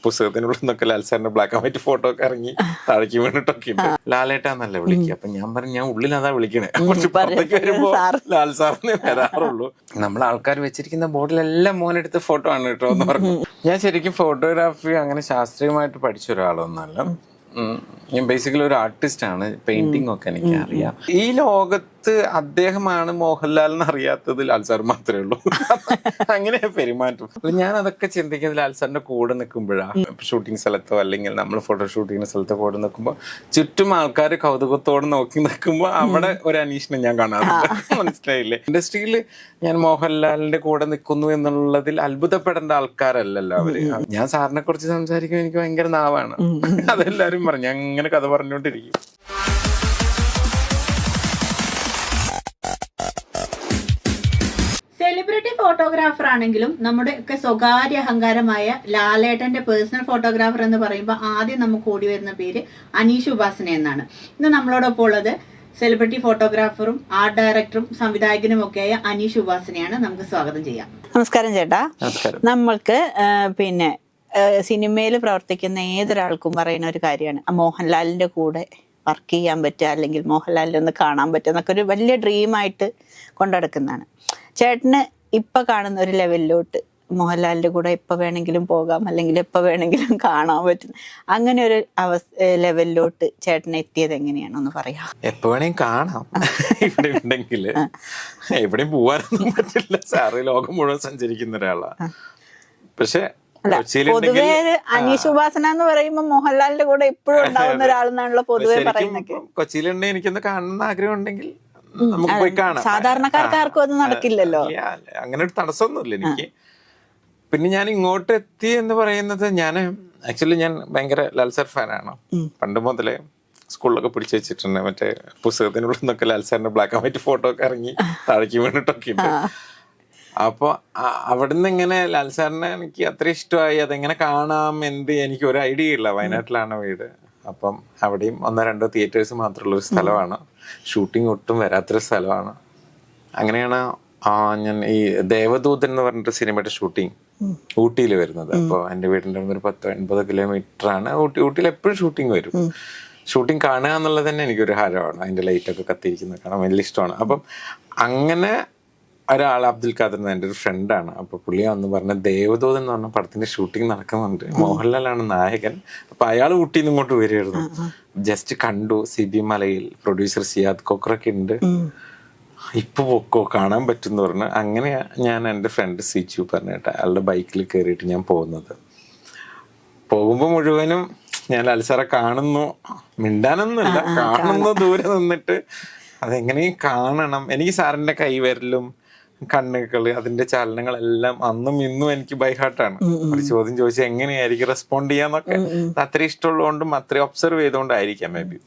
പുസ്തകത്തിനുള്ളിൽ നിന്നൊക്കെ ലാൽ സാറിന്റെ black and white photo ഒക്കെ ഇറങ്ങി താഴേക്ക് വീണിട്ടൊക്കെ ഉണ്ട്. ലാലേട്ടാന്നല്ല വിളിക്കുക. അപ്പൊ ഞാൻ പറഞ്ഞു ഞാൻ ഉള്ളിൽ അതാ വിളിക്കണേ, കുറച്ച് പുറത്തേക്ക് വരുമ്പോ ലാൽ സാറിന് വരാറുള്ളൂ. നമ്മൾ ആൾക്കാർ വെച്ചിരിക്കുന്ന ബോർഡിലെല്ലാം മോനെടുത്ത ഫോട്ടോ ആണ് കേട്ടോ എന്ന് പറഞ്ഞു. ഞാൻ ശരിക്കും ഫോട്ടോഗ്രാഫി അങ്ങനെ ശാസ്ത്രീയമായിട്ട് പഠിച്ച ഒരാളൊന്നല്ല. ഞാൻ ബേസിക്കലി ഒരു ആർട്ടിസ്റ്റ് ആണ്. പെയിന്റിംഗ് ഒക്കെ എനിക്ക് അറിയാം. ഈ ലോകത്ത് അദ്ദേഹമാണ് മോഹൻലാൽ എന്ന് അറിയാത്തത് ലാൽ സാർ മാത്രമേ ഉള്ളൂ. അങ്ങനെ പെരുമാറ്റം. ഞാൻ അതൊക്കെ ചിന്തിക്കുന്നത് ലാൽ സാറിന്റെ കൂടെ നിൽക്കുമ്പോഴാണ്. ഷൂട്ടിംഗ് സ്ഥലത്തോ അല്ലെങ്കിൽ നമ്മൾ ഫോട്ടോ ഷൂട്ട് ചെയ്യുന്ന സ്ഥലത്തോ കൂടെ നിൽക്കുമ്പോൾ ചുറ്റും ആൾക്കാർ കൗതുകത്തോടെ നോക്കി നിൽക്കുമ്പോൾ അവിടെ ഒരു അന്വേഷണം ഞാൻ കാണാറുണ്ട്. മനസ്സിലായില്ലേ? ഇൻഡസ്ട്രിയിൽ ഞാൻ മോഹൻലാലിന്റെ കൂടെ നിൽക്കുന്നു എന്നുള്ളതിൽ അത്ഭുതപ്പെടേണ്ട ആൾക്കാരല്ലല്ലോ അവര്. ഞാൻ സാറിനെ കുറിച്ച് സംസാരിക്കുമ്പോൾ എനിക്ക് ഭയങ്കര നാവാണ്. അതെല്ലാരും പറഞ്ഞു. അങ്ങനെ കഥ പറഞ്ഞുകൊണ്ടിരിക്കും. സെലിബ്രിറ്റി ഫോട്ടോഗ്രാഫർ ആണെങ്കിലും നമ്മുടെ ഒക്കെ സ്വകാര്യ അഹങ്കാരമായ ലാലേട്ടന്റെ പേഴ്സണൽ ഫോട്ടോഗ്രാഫർ എന്ന് പറയുമ്പോൾ ആദ്യം നമുക്ക് ഓടി വരുന്ന പേര് അനീഷ് ഉപാസന എന്നാണ്. ഇന്ന് നമ്മളോടൊപ്പം ഉള്ളത് സെലിബ്രിറ്റി ഫോട്ടോഗ്രാഫറും ആർട്ട് ഡയറക്ടറും സംവിധായകനും ഒക്കെയായ അനീഷ് ഉപാസനയാണ്. നമുക്ക് സ്വാഗതം ചെയ്യാം. നമസ്കാരം ചേട്ടാ. നമ്മൾക്ക് പിന്നെ സിനിമയിൽ പ്രവർത്തിക്കുന്ന ഏതൊരാൾക്കും പറയുന്ന ഒരു കാര്യമാണ് മോഹൻലാലിന്റെ കൂടെ വർക്ക് ചെയ്യാൻ പറ്റുക, അല്ലെങ്കിൽ മോഹൻലാലിനെ ഒന്ന് കാണാൻ പറ്റുക എന്നൊക്കെ ഒരു വലിയ ഡ്രീമായിട്ട് കൊണ്ടുനടക്കുന്നതാണ്. ചേട്ടന് ഇപ്പൊ കാണുന്ന ഒരു ലെവലിലോട്ട് മോഹൻലാലിന്റെ കൂടെ എപ്പോൾ വേണമെങ്കിലും പോകാം, അല്ലെങ്കിൽ എപ്പോൾ വേണമെങ്കിലും കാണാൻ പറ്റും, അങ്ങനെ ഒരു ലെവലിലോട്ട് ചേട്ടൻ എത്തിയത് എങ്ങനെയാണെന്ന് പറയാം. എപ്പോ വേണമെങ്കിൽ കാണാം. ഇവിടെ ഉണ്ടെങ്കിൽ എവിടെയും പോവാനൊന്നും പറ്റില്ല. സാറ് ലോകം മുഴുവൻ സഞ്ചരിക്കുന്ന ഒരാളാണ്. പക്ഷെ പൊതുവേ അനീഷ് ഉപാസന എന്ന് പറയുമ്പോൾ മോഹൻലാലിന്റെ കൂടെ എപ്പോഴും ഉണ്ടാവുന്ന ഒരാളെന്നാണല്ലോ പൊതുവെ പറയുന്നത്. കൊച്ചിയിലുണ്ടെങ്കിൽ എനിക്കൊന്ന് കാണണമെന്ന് ആഗ്രഹം ഉണ്ടെങ്കിൽ നമുക്ക് പോയി കാണാം. സാധാരണക്കാർക്ക് ആർക്കും അത് നടക്കില്ലല്ലോ. അങ്ങനെ ഒരു തടസ്സമൊന്നുമില്ല എനിക്ക്. പിന്നെ ഞാൻ ഇങ്ങോട്ട് എത്തി എന്ന് പറയുന്നത്, ഞാൻ ഭയങ്കര ലാൽ സാർ ഫാനാണ്. പണ്ട് മുതലേ സ്കൂളിലൊക്കെ പിടിച്ചു വെച്ചിട്ടുണ്ട്. മറ്റേ പുസ്തകത്തിനുള്ളിൽ നിന്നൊക്കെ ലാൽ സാറിന്റെ ബ്ലാക്ക് ആൻഡ് വൈറ്റ് ഫോട്ടോ ഒക്കെ ഇറങ്ങി താഴേക്ക് വീണിട്ടൊക്കെ ഉണ്ട്. അപ്പൊ അവിടുന്ന് ഇങ്ങനെ ലാൽ സാറിനെ എനിക്ക് അത്ര ഇഷ്ടമായി. അതെങ്ങനെ കാണാം എനിക്ക് ഒരു ഐഡിയ ഇല്ല. വയനാട്ടിലാണ് വീട്. അപ്പം അവിടെയും 1-2 തിയേറ്റേഴ്സ് മാത്രമുള്ള ഒരു സ്ഥലമാണ്. ഷൂട്ടിംഗ് ഒട്ടും വരാത്തൊരു സ്ഥലമാണ്. അങ്ങനെയാണ് ഞാൻ ഈ ദേവദൂതൻ എന്ന് പറഞ്ഞിട്ട് സിനിമയുടെ ഷൂട്ടിംഗ് ഊട്ടിയിൽ വരുന്നത്. അപ്പോൾ എൻ്റെ വീടിൻ്റെ അടുത്ത് ഒരു 10-9 കിലോമീറ്റർ ആണ് ഊട്ടി. ഊട്ടിയിൽ എപ്പോഴും ഷൂട്ടിംഗ് വരും. ഷൂട്ടിംഗ് കാണുക എന്നുള്ളത് തന്നെ എനിക്കൊരു ഹരമാണ്. അതിൻ്റെ ലൈറ്റൊക്കെ കത്തിയിരിക്കുന്നത് കാണാൻ വലിയ ഇഷ്ടമാണ്. അപ്പം അങ്ങനെ ഒരാൾ അബ്ദുൽ ഖാദർ എൻ്റെ ഒരു ഫ്രണ്ടാണ്. അപ്പൊ പുള്ളി അന്ന് പറഞ്ഞ ദേവദൂതൻ എന്ന് പറഞ്ഞ പടത്തിന്റെ ഷൂട്ടിംഗ് നടക്കുന്നുണ്ട്, മോഹൻലാലാണ് നായകൻ. അപ്പൊ അയാൾ ഊട്ടിയിൽ നിന്ന് ഇങ്ങോട്ട് വരികയായിരുന്നു. ജസ്റ്റ് കണ്ടു. CB മലയിൽ പ്രൊഡ്യൂസർ സിയാദ് കോക്രൊക്കെ ഉണ്ട്, ഇപ്പൊ പൊക്കോ കാണാൻ പറ്റും എന്ന് പറഞ്ഞു. അങ്ങനെ ഞാൻ എൻ്റെ ഫ്രണ്ട് സിച്ചു പറഞ്ഞിട്ട് അയാളുടെ ബൈക്കിൽ കയറിയിട്ട് ഞാൻ പോകുന്നത്. പോകുമ്പോൾ മുഴുവനും ഞാൻ ലാൽ സാറെ കാണുന്നു, മിണ്ടാനൊന്നുമില്ല, കാണുന്നു ദൂരെ നിന്നിട്ട്. അതെങ്ങനെയും കാണണം. എനിക്ക് സാറിന്റെ കൈവിരലും കണ്ണുകള് അതിന്റെ ചലനങ്ങളെല്ലാം അന്നും ഇന്നും എനിക്ക് ബൈ ഹാർട്ടാണ്. ഒരു ചോദ്യം ചോദിച്ചാൽ എങ്ങനെയായിരിക്കും റെസ്പോണ്ട് ചെയ്യാന്നൊക്കെ അത്ര ഇഷ്ടമുള്ളതുകൊണ്ടും അത്രയും ഒബ്സർവ് ചെയ്തുകൊണ്ടായിരിക്കാം മേ ബി.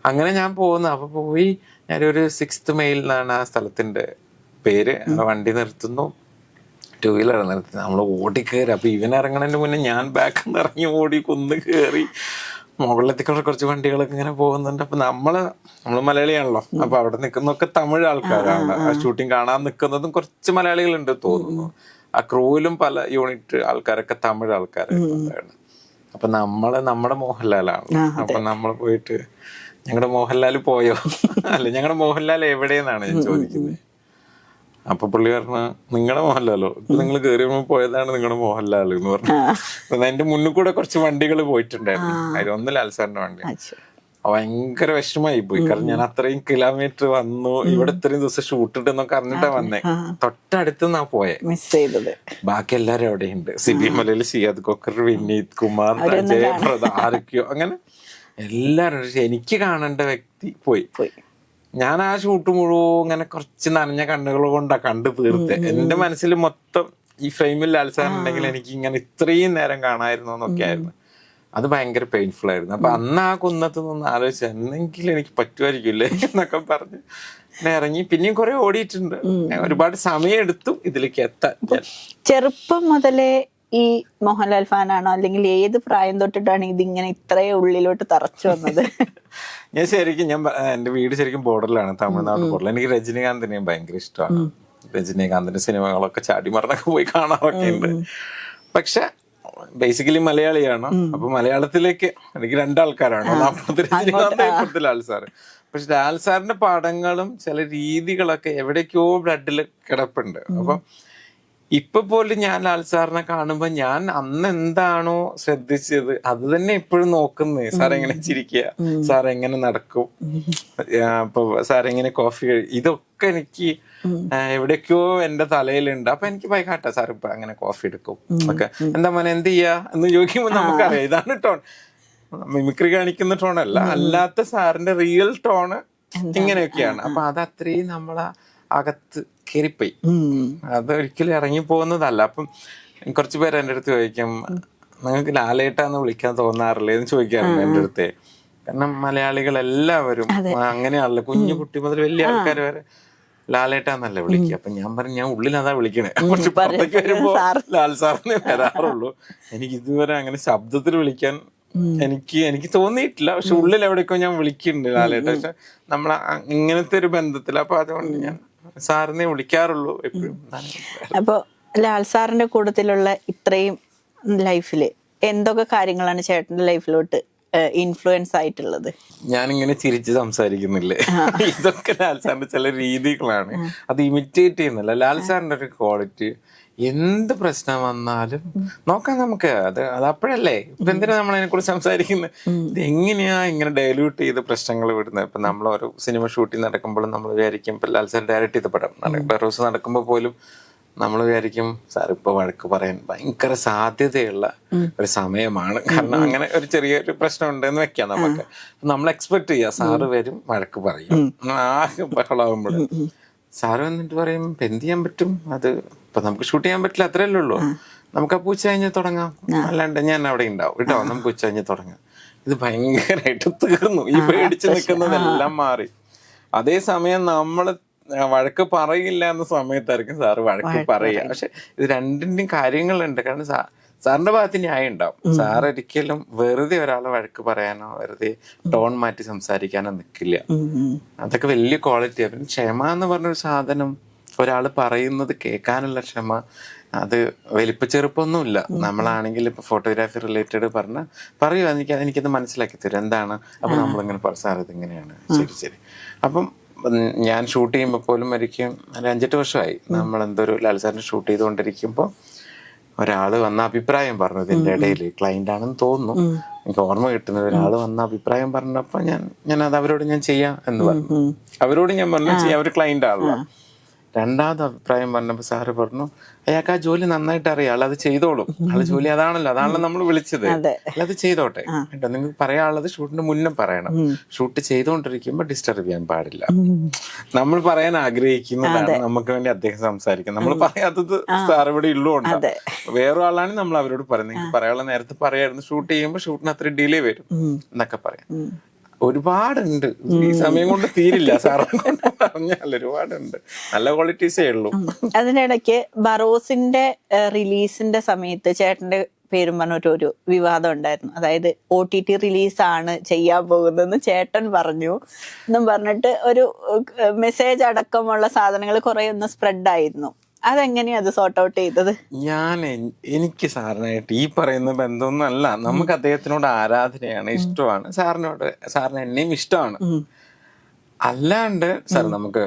അങ്ങനെ ഞാൻ പോകുന്നു. അപ്പൊ പോയി ഞാനൊരു 6th മൈൽ എന്നാണ് ആ സ്ഥലത്തിന്റെ പേര്. വണ്ടി നിർത്തുന്നു, 2 വീലർ നിർത്തി, നമ്മൾ ഓടിക്കയറി. അപ്പൊ ഇവൻ ഇറങ്ങണതിന്റെ മുന്നേ ഞാൻ ബാക്കിൽ നിന്ന് ഇറങ്ങി ഓടി കുന്ന് കയറി. മുകളിലെത്തിക്കൂടെ കുറച്ച് വണ്ടികളൊക്കെ ഇങ്ങനെ പോകുന്നുണ്ട്. അപ്പൊ നമ്മള് മലയാളിയാണല്ലോ. അപ്പൊ അവിടെ നിൽക്കുന്നൊക്കെ തമിഴ് ആൾക്കാരാണ്. ആ ഷൂട്ടിംഗ് കാണാൻ നിൽക്കുന്നതും കുറച്ച് മലയാളികളുണ്ട് തോന്നുന്നു. ആ ക്രൂവിലും പല യൂണിറ്റ് ആൾക്കാരൊക്കെ തമിഴ് ആൾക്കാരാണ്. അപ്പൊ നമ്മുടെ മോഹൻലാലാണ്. അപ്പൊ നമ്മൾ പോയിട്ട് ഞങ്ങളുടെ മോഹൻലാൽ പോയോ, അല്ല ഞങ്ങളുടെ മോഹൻലാൽ എവിടെയെന്നാണ് ഞാൻ ചോദിക്കുന്നത്. അപ്പൊ പുള്ളി പറഞ്ഞു നിങ്ങളുടെ മോഹൻലാലോ, ഇപ്പൊ നിങ്ങൾ കയറിയപ്പോ പോയതാണ് നിങ്ങളുടെ മോഹൻലാൽ എന്ന് പറഞ്ഞു. അതിന്റെ മുന്നിൽ കൂടെ കുറച്ച് വണ്ടികൾ പോയിട്ടുണ്ടായിരുന്നു. അതിലൊന്ന് ലാൽ സാറിന്റെ വണ്ടി. ഭയങ്കര വിഷമായി പോയി. കാരണം ഞാൻ അത്രയും കിലോമീറ്റർ വന്നു, ഇവിടെ ഇത്രയും ദിവസം ഷൂട്ട് ഇട്ടെന്നൊക്കെ അറിഞ്ഞിട്ടാ വന്നേ. തൊട്ടടുത്തുനിന്നാ പോയെ. ബാക്കി എല്ലാരും അവിടെയുണ്ട്. CB മലയിൽ സിയാദ് കോക്കർ, വിനീത് കുമാർ, ജയപ്രദ, ആരൊക്കെയോ, അങ്ങനെ എല്ലാരും. എനിക്ക് കാണേണ്ട വ്യക്തി പോയി. ഞാൻ ആ ഷൂട്ട് മുഴുവൻ ഇങ്ങനെ കുറച്ച് നനഞ്ഞ കണ്ണുകൾ കൊണ്ടാ കണ്ടു തീർത്തെ. എന്റെ മനസ്സിൽ മൊത്തം ഈ ഫ്രെയിമിൽ ലാൽ സാർ ഉണ്ടെങ്കിൽ എനിക്ക് ഇങ്ങനെ ഇത്രയും നേരം കാണായിരുന്നു എന്നൊക്കെ ആയിരുന്നു. അത് ഭയങ്കര പെയിൻഫുൾ ആയിരുന്നു. അപ്പൊ അന്ന് ആ കുന്നത്ത് നിന്ന് ആലോചിച്ച എന്നെങ്കിലും എനിക്ക് പറ്റുമായിരിക്കില്ലേ എന്നൊക്കെ പറഞ്ഞ് ഇറങ്ങി. പിന്നെയും കുറെ ഓടിയിട്ടുണ്ട്. ഒരുപാട് സമയം എടുത്തു ഇതിലേക്ക് എത്താൻ. ചെറുപ്പം മുതലേ ഈ മോഹൻലാൽ ഫാനാണോ, അല്ലെങ്കിൽ ഏത് പ്രായം തൊട്ടിട്ടാണ് ഇതിങ്ങനെ ഇത്രയും ഉള്ളിലോട്ട് തറച്ചു വന്നത്? ഞാൻ എന്റെ വീട് ശരിക്കും ബോർഡറിലാണ്, തമിഴ്നാട് ബോർഡറിൽ. എനിക്ക് രജനീകാന്തിനെയും ഭയങ്കര ഇഷ്ടമാണ്. രജനീകാന്തിന്റെ സിനിമകളൊക്കെ ചാടി മറിഞ്ഞൊക്കെ പോയി കാണാറൊക്കെ ഉണ്ട്. പക്ഷെ ബേസിക്കലി മലയാളിയാണ്. അപ്പൊ മലയാളത്തിലേക്ക് എനിക്ക് രണ്ടാൾക്കാരാണ്, ഇപ്പുറത്തെ ലാൽ സാറ്. പക്ഷെ ലാൽ സാറിന്റെ പടങ്ങളും ചില രീതികളൊക്കെ എവിടേക്കോ ബ്ലഡിൽ കിടപ്പുണ്ട്. അപ്പൊ ഇപ്പൊ പോലും ഞാൻ ലാൽ സാറിനെ കാണുമ്പോ ഞാൻ അന്ന് എന്താണോ ശ്രദ്ധിച്ചത് അത് തന്നെ ഇപ്പോഴും നോക്കുന്നേ. സാർ എങ്ങനെ ചിരിക്കുക, സാർ എങ്ങനെ നടക്കും, അപ്പൊ സാർ എങ്ങനെ കോഫി ഇതൊക്കെ എനിക്ക് എവിടേക്കോ എന്റെ തലയിലുണ്ട്. അപ്പൊ എനിക്ക് ഭയങ്കര സാർ ഇപ്പൊ അങ്ങനെ കോഫി എടുക്കും ഒക്കെ, എന്താ മോനെ എന്ത് ചെയ്യാ എന്ന് ചോദിക്കുമ്പോ നമുക്കറിയാം ഇതാണ് ടോൺ. മിമിക്രി കാണിക്കുന്ന ടോണല്ല, അല്ലാത്ത സാറിന്റെ റിയൽ ടോണ് ഇങ്ങനെയൊക്കെയാണ്. അപ്പൊ അത് അത്രയും നമ്മളെ അകത്ത് കയറിപ്പോയി, അതൊരിക്കലും ഇറങ്ങി പോകുന്നതല്ല. അപ്പം കുറച്ചു പേര് എൻ്റെ അടുത്ത് ചോദിക്കും, നിങ്ങൾക്ക് ലാലേട്ടാന്ന് വിളിക്കാൻ തോന്നാറില്ലേ എന്ന് ചോദിക്കാറുണ്ട് എൻ്റെ അടുത്ത്. കാരണം മലയാളികൾ എല്ലാവരും അങ്ങനെയാണല്ലോ, കുഞ്ഞു കുട്ടി മുതൽ വലിയ ആൾക്കാർ വരെ ലാലേട്ടാന്നല്ലേ വിളിക്കുക. അപ്പൊ ഞാൻ പറഞ്ഞു, ഞാൻ ഉള്ളിൽ അതാ വിളിക്കണേ, കുറച്ച് പുറത്തേക്ക് വരുമ്പോ ലാൽ സാറിനെ വരാറുള്ളൂ. എനിക്ക് ഇതുവരെ അങ്ങനെ ശബ്ദത്തിൽ വിളിക്കാൻ എനിക്ക് തോന്നിയിട്ടില്ല. പക്ഷെ ഉള്ളിൽ എവിടേക്കോ ഞാൻ വിളിക്കുന്നുണ്ട് ലാലേട്ട. പക്ഷെ നമ്മളെ ഇങ്ങനത്തെ ഒരു ബന്ധത്തിൽ, അപ്പൊ അതുകൊണ്ട് ഞാൻ സാറിനെ വിളിക്കാറുള്ളൂ എപ്പോഴും. അപ്പൊ ലാൽ സാറിന്റെ കൂട്ടത്തിലുള്ള ഇത്രയും ലൈഫില് എന്തൊക്കെ കാര്യങ്ങളാണ് ചേട്ടന്റെ ലൈഫിലോട്ട് ഇൻഫ്ലുവൻസ് ആയിട്ടുള്ളത്? ഞാനിങ്ങനെ ചിരിച്ച് സംസാരിക്കുന്നില്ലേ, ഇതൊക്കെ ലാൽ സാറിന്റെ ചില രീതികളാണ്. അത് ഇമിറ്റേറ്റ് ചെയ്യുന്നില്ല. ലാൽ സാറിന്റെ ഒരു ക്വാളിറ്റി, എന്ത് പ്രശ്നം വന്നാലും നോക്കാം നമുക്ക്, അത് അപ്പോഴല്ലേ. ഇപ്പൊ എന്തിനാ നമ്മൾ അതിനെ കുറിച്ച് സംസാരിക്കുന്നത്? ഇത് എങ്ങനെയാ ഇങ്ങനെ ഡൈല്യൂട്ട് ചെയ്ത് പ്രശ്നങ്ങൾ വിടുന്നത്? ഇപ്പൊ നമ്മൾ ഒരു സിനിമ ഷൂട്ടിംഗ് നടക്കുമ്പോഴും നമ്മൾ വിചാരിക്കും, ഇപ്പൊ ലാൽ സാർ ഡയറക്റ്റ് ചെയ്ത പടം ബറോസ് നടക്കുമ്പോൾ പോലും നമ്മൾ വിചാരിക്കും സാർ ഇപ്പൊ വഴക്ക് പറയാൻ ഭയങ്കര സാധ്യതയുള്ള ഒരു സമയമാണ്, കാരണം അങ്ങനെ ഒരു ചെറിയൊരു പ്രശ്നം ഉണ്ടെന്ന് വെക്കാം നമുക്ക്. നമ്മൾ എക്സ്പെക്ട് ചെയ്യാം സാറ് വരും, വഴക്ക് പറയും, ആകെ ബഹളാവുമ്പോൾ സാറ് വന്നിട്ട് പറയും ഇപ്പൊ എന്ത് ചെയ്യാൻ പറ്റും, അത് ഇപ്പൊ നമുക്ക് ഷൂട്ട് ചെയ്യാൻ പറ്റില്ല, അത്രയല്ലേ ഉള്ളൂ, നമുക്ക് അപ്പൊ ഉച്ച കഴിഞ്ഞ് തുടങ്ങാം, അല്ലാണ്ട് ഞാൻ അവിടെ ഉണ്ടാവും കേട്ടോ, നമുക്ക് ഉച്ച കഴിഞ്ഞ് തുടങ്ങാം. ഇത് ഭയങ്കരമായിട്ട് തീർന്നു, ഈ പേടിച്ച് നിൽക്കുന്നതെല്ലാം മാറി. അതേസമയം നമ്മള് വഴക്ക് പറയില്ല എന്ന സമയത്തായിരിക്കും സാറ് വഴക്ക് പറയുക. പക്ഷെ ഇത് രണ്ടിന്റെയും കാര്യങ്ങളുണ്ട്. കാരണം സാറിന്റെ ഭാഗത്ത് ന്യായം ഉണ്ടാവും. സാർ ഒരിക്കലും വെറുതെ ഒരാളെ വഴക്ക് പറയാനോ വെറുതെ ടോൺ മാറ്റി സംസാരിക്കാനോ നിൽക്കില്ല. അതൊക്കെ വലിയ ക്വാളിറ്റിയാണ്. പിന്നെ ക്ഷമ എന്ന് പറഞ്ഞൊരു സാധനം, ഒരാള് പറയുന്നത് കേൾക്കാനുള്ള ക്ഷമ, അത് വലിപ്പച്ചെറുപ്പൊന്നുമില്ല. നമ്മളാണെങ്കിൽ ഇപ്പൊ ഫോട്ടോഗ്രാഫി റിലേറ്റഡ് പറയൂ, എനിക്കത് മനസ്സിലാക്കി തരും എന്താണ്. അപ്പൊ നമ്മളിങ്ങനെ സാർ ഇതിങ്ങനെയാണ്, ശരി ശരി. അപ്പം ഞാൻ ഷൂട്ട് ചെയ്യുമ്പോൾ പോലും ഒരിക്കലും 5-8 വർഷമായി നമ്മൾ എന്തൊരു ലാൽ സാറിന് ഷൂട്ട് ചെയ്തുകൊണ്ടിരിക്കുമ്പോൾ ഒരാള് വന്ന അഭിപ്രായം പറഞ്ഞു, ഇതിന്റെ ഇടയിൽ ക്ലൈന്റ് ആണെന്ന് തോന്നുന്നു, എനിക്ക് ഓർമ്മ കിട്ടുന്നത്. ഒരാള് വന്ന അഭിപ്രായം പറഞ്ഞപ്പോ ഞാൻ അത് അവരോട് ഞാൻ ചെയ്യാം എന്ന് പറഞ്ഞു. അവരോട് ഞാൻ പറഞ്ഞു ചെയ്യാം, അവര് ക്ലൈന്റ് ആണല്ലോ. രണ്ടാമത് അഭിപ്രായം പറഞ്ഞപ്പോ സാറ് പറഞ്ഞു, അയാൾക്ക് ആ ജോലി നന്നായിട്ട് അറിയാം, ആളത് ചെയ്തോളും, ആള് ജോലി അതാണല്ലോ നമ്മൾ വിളിച്ചത്, അത് ചെയ്തോട്ടെ കേട്ടോ. നിങ്ങൾക്ക് പറയാനുള്ളത് ഷൂട്ടിന് മുന്നേ പറയണം, ഷൂട്ട് ചെയ്തുകൊണ്ടിരിക്കുമ്പോ ഡിസ്റ്റർബ് ചെയ്യാൻ പാടില്ല. നമ്മൾ പറയാൻ ആഗ്രഹിക്കുന്നതാണ് നമുക്ക് വേണ്ടി അദ്ദേഹം സംസാരിക്കുന്നത്, നമ്മൾ പറയാത്തത് സാർ ഇവിടെ ഉള്ളതുകൊണ്ട്. വേറെ ആളാണ് നമ്മൾ അവരോട് പറയുന്നത്, നിങ്ങൾക്ക് പറയാനുള്ള നേരത്തെ പറയായിരുന്നു, ഷൂട്ട് ചെയ്യുമ്പോൾ ഷൂട്ടിന് അത്ര ഡിലേ വരും എന്നൊക്കെ പറയാം. ഒരുപാടുണ്ട്, ഈ സമയം കൊണ്ട് തീരില്ല. സാറിനെ പറഞ്ഞാൽ ഒരുപാടുണ്ട്, നല്ല ക്വാളിറ്റീസേ ഉള്ളൂ. അതിനിടയ്ക്ക് ബറോസിന്റെ റിലീസിന്റെ സമയത്ത് ചേട്ടന്റെ പേരും പറഞ്ഞിട്ടൊരു വിവാദം ഉണ്ടായിരുന്നു. അതായത് OTT റിലീസാണ് ചെയ്യാൻ പോകുന്നതെന്ന് ചേട്ടൻ പറഞ്ഞു എന്നും പറഞ്ഞിട്ട് ഒരു മെസ്സേജ് അടക്കമുള്ള സാധനങ്ങൾ കുറെ ഒന്ന് സ്പ്രെഡ് ആയിരുന്നു. അതെങ്ങനെയാ അത് സോർട്ട് ഔട്ട് ചെയ്തത്? എനിക്ക് സാറിനായിട്ട് ഈ പറയുന്ന ബന്ധമൊന്നും അല്ല. നമുക്ക് അദ്ദേഹത്തിനോട് ആരാധനയാണ്, ഇഷ്ടമാണ്. സാറിന് എന്നെയും ഇഷ്ടമാണ്. അല്ലാണ്ട് സാർ നമുക്ക്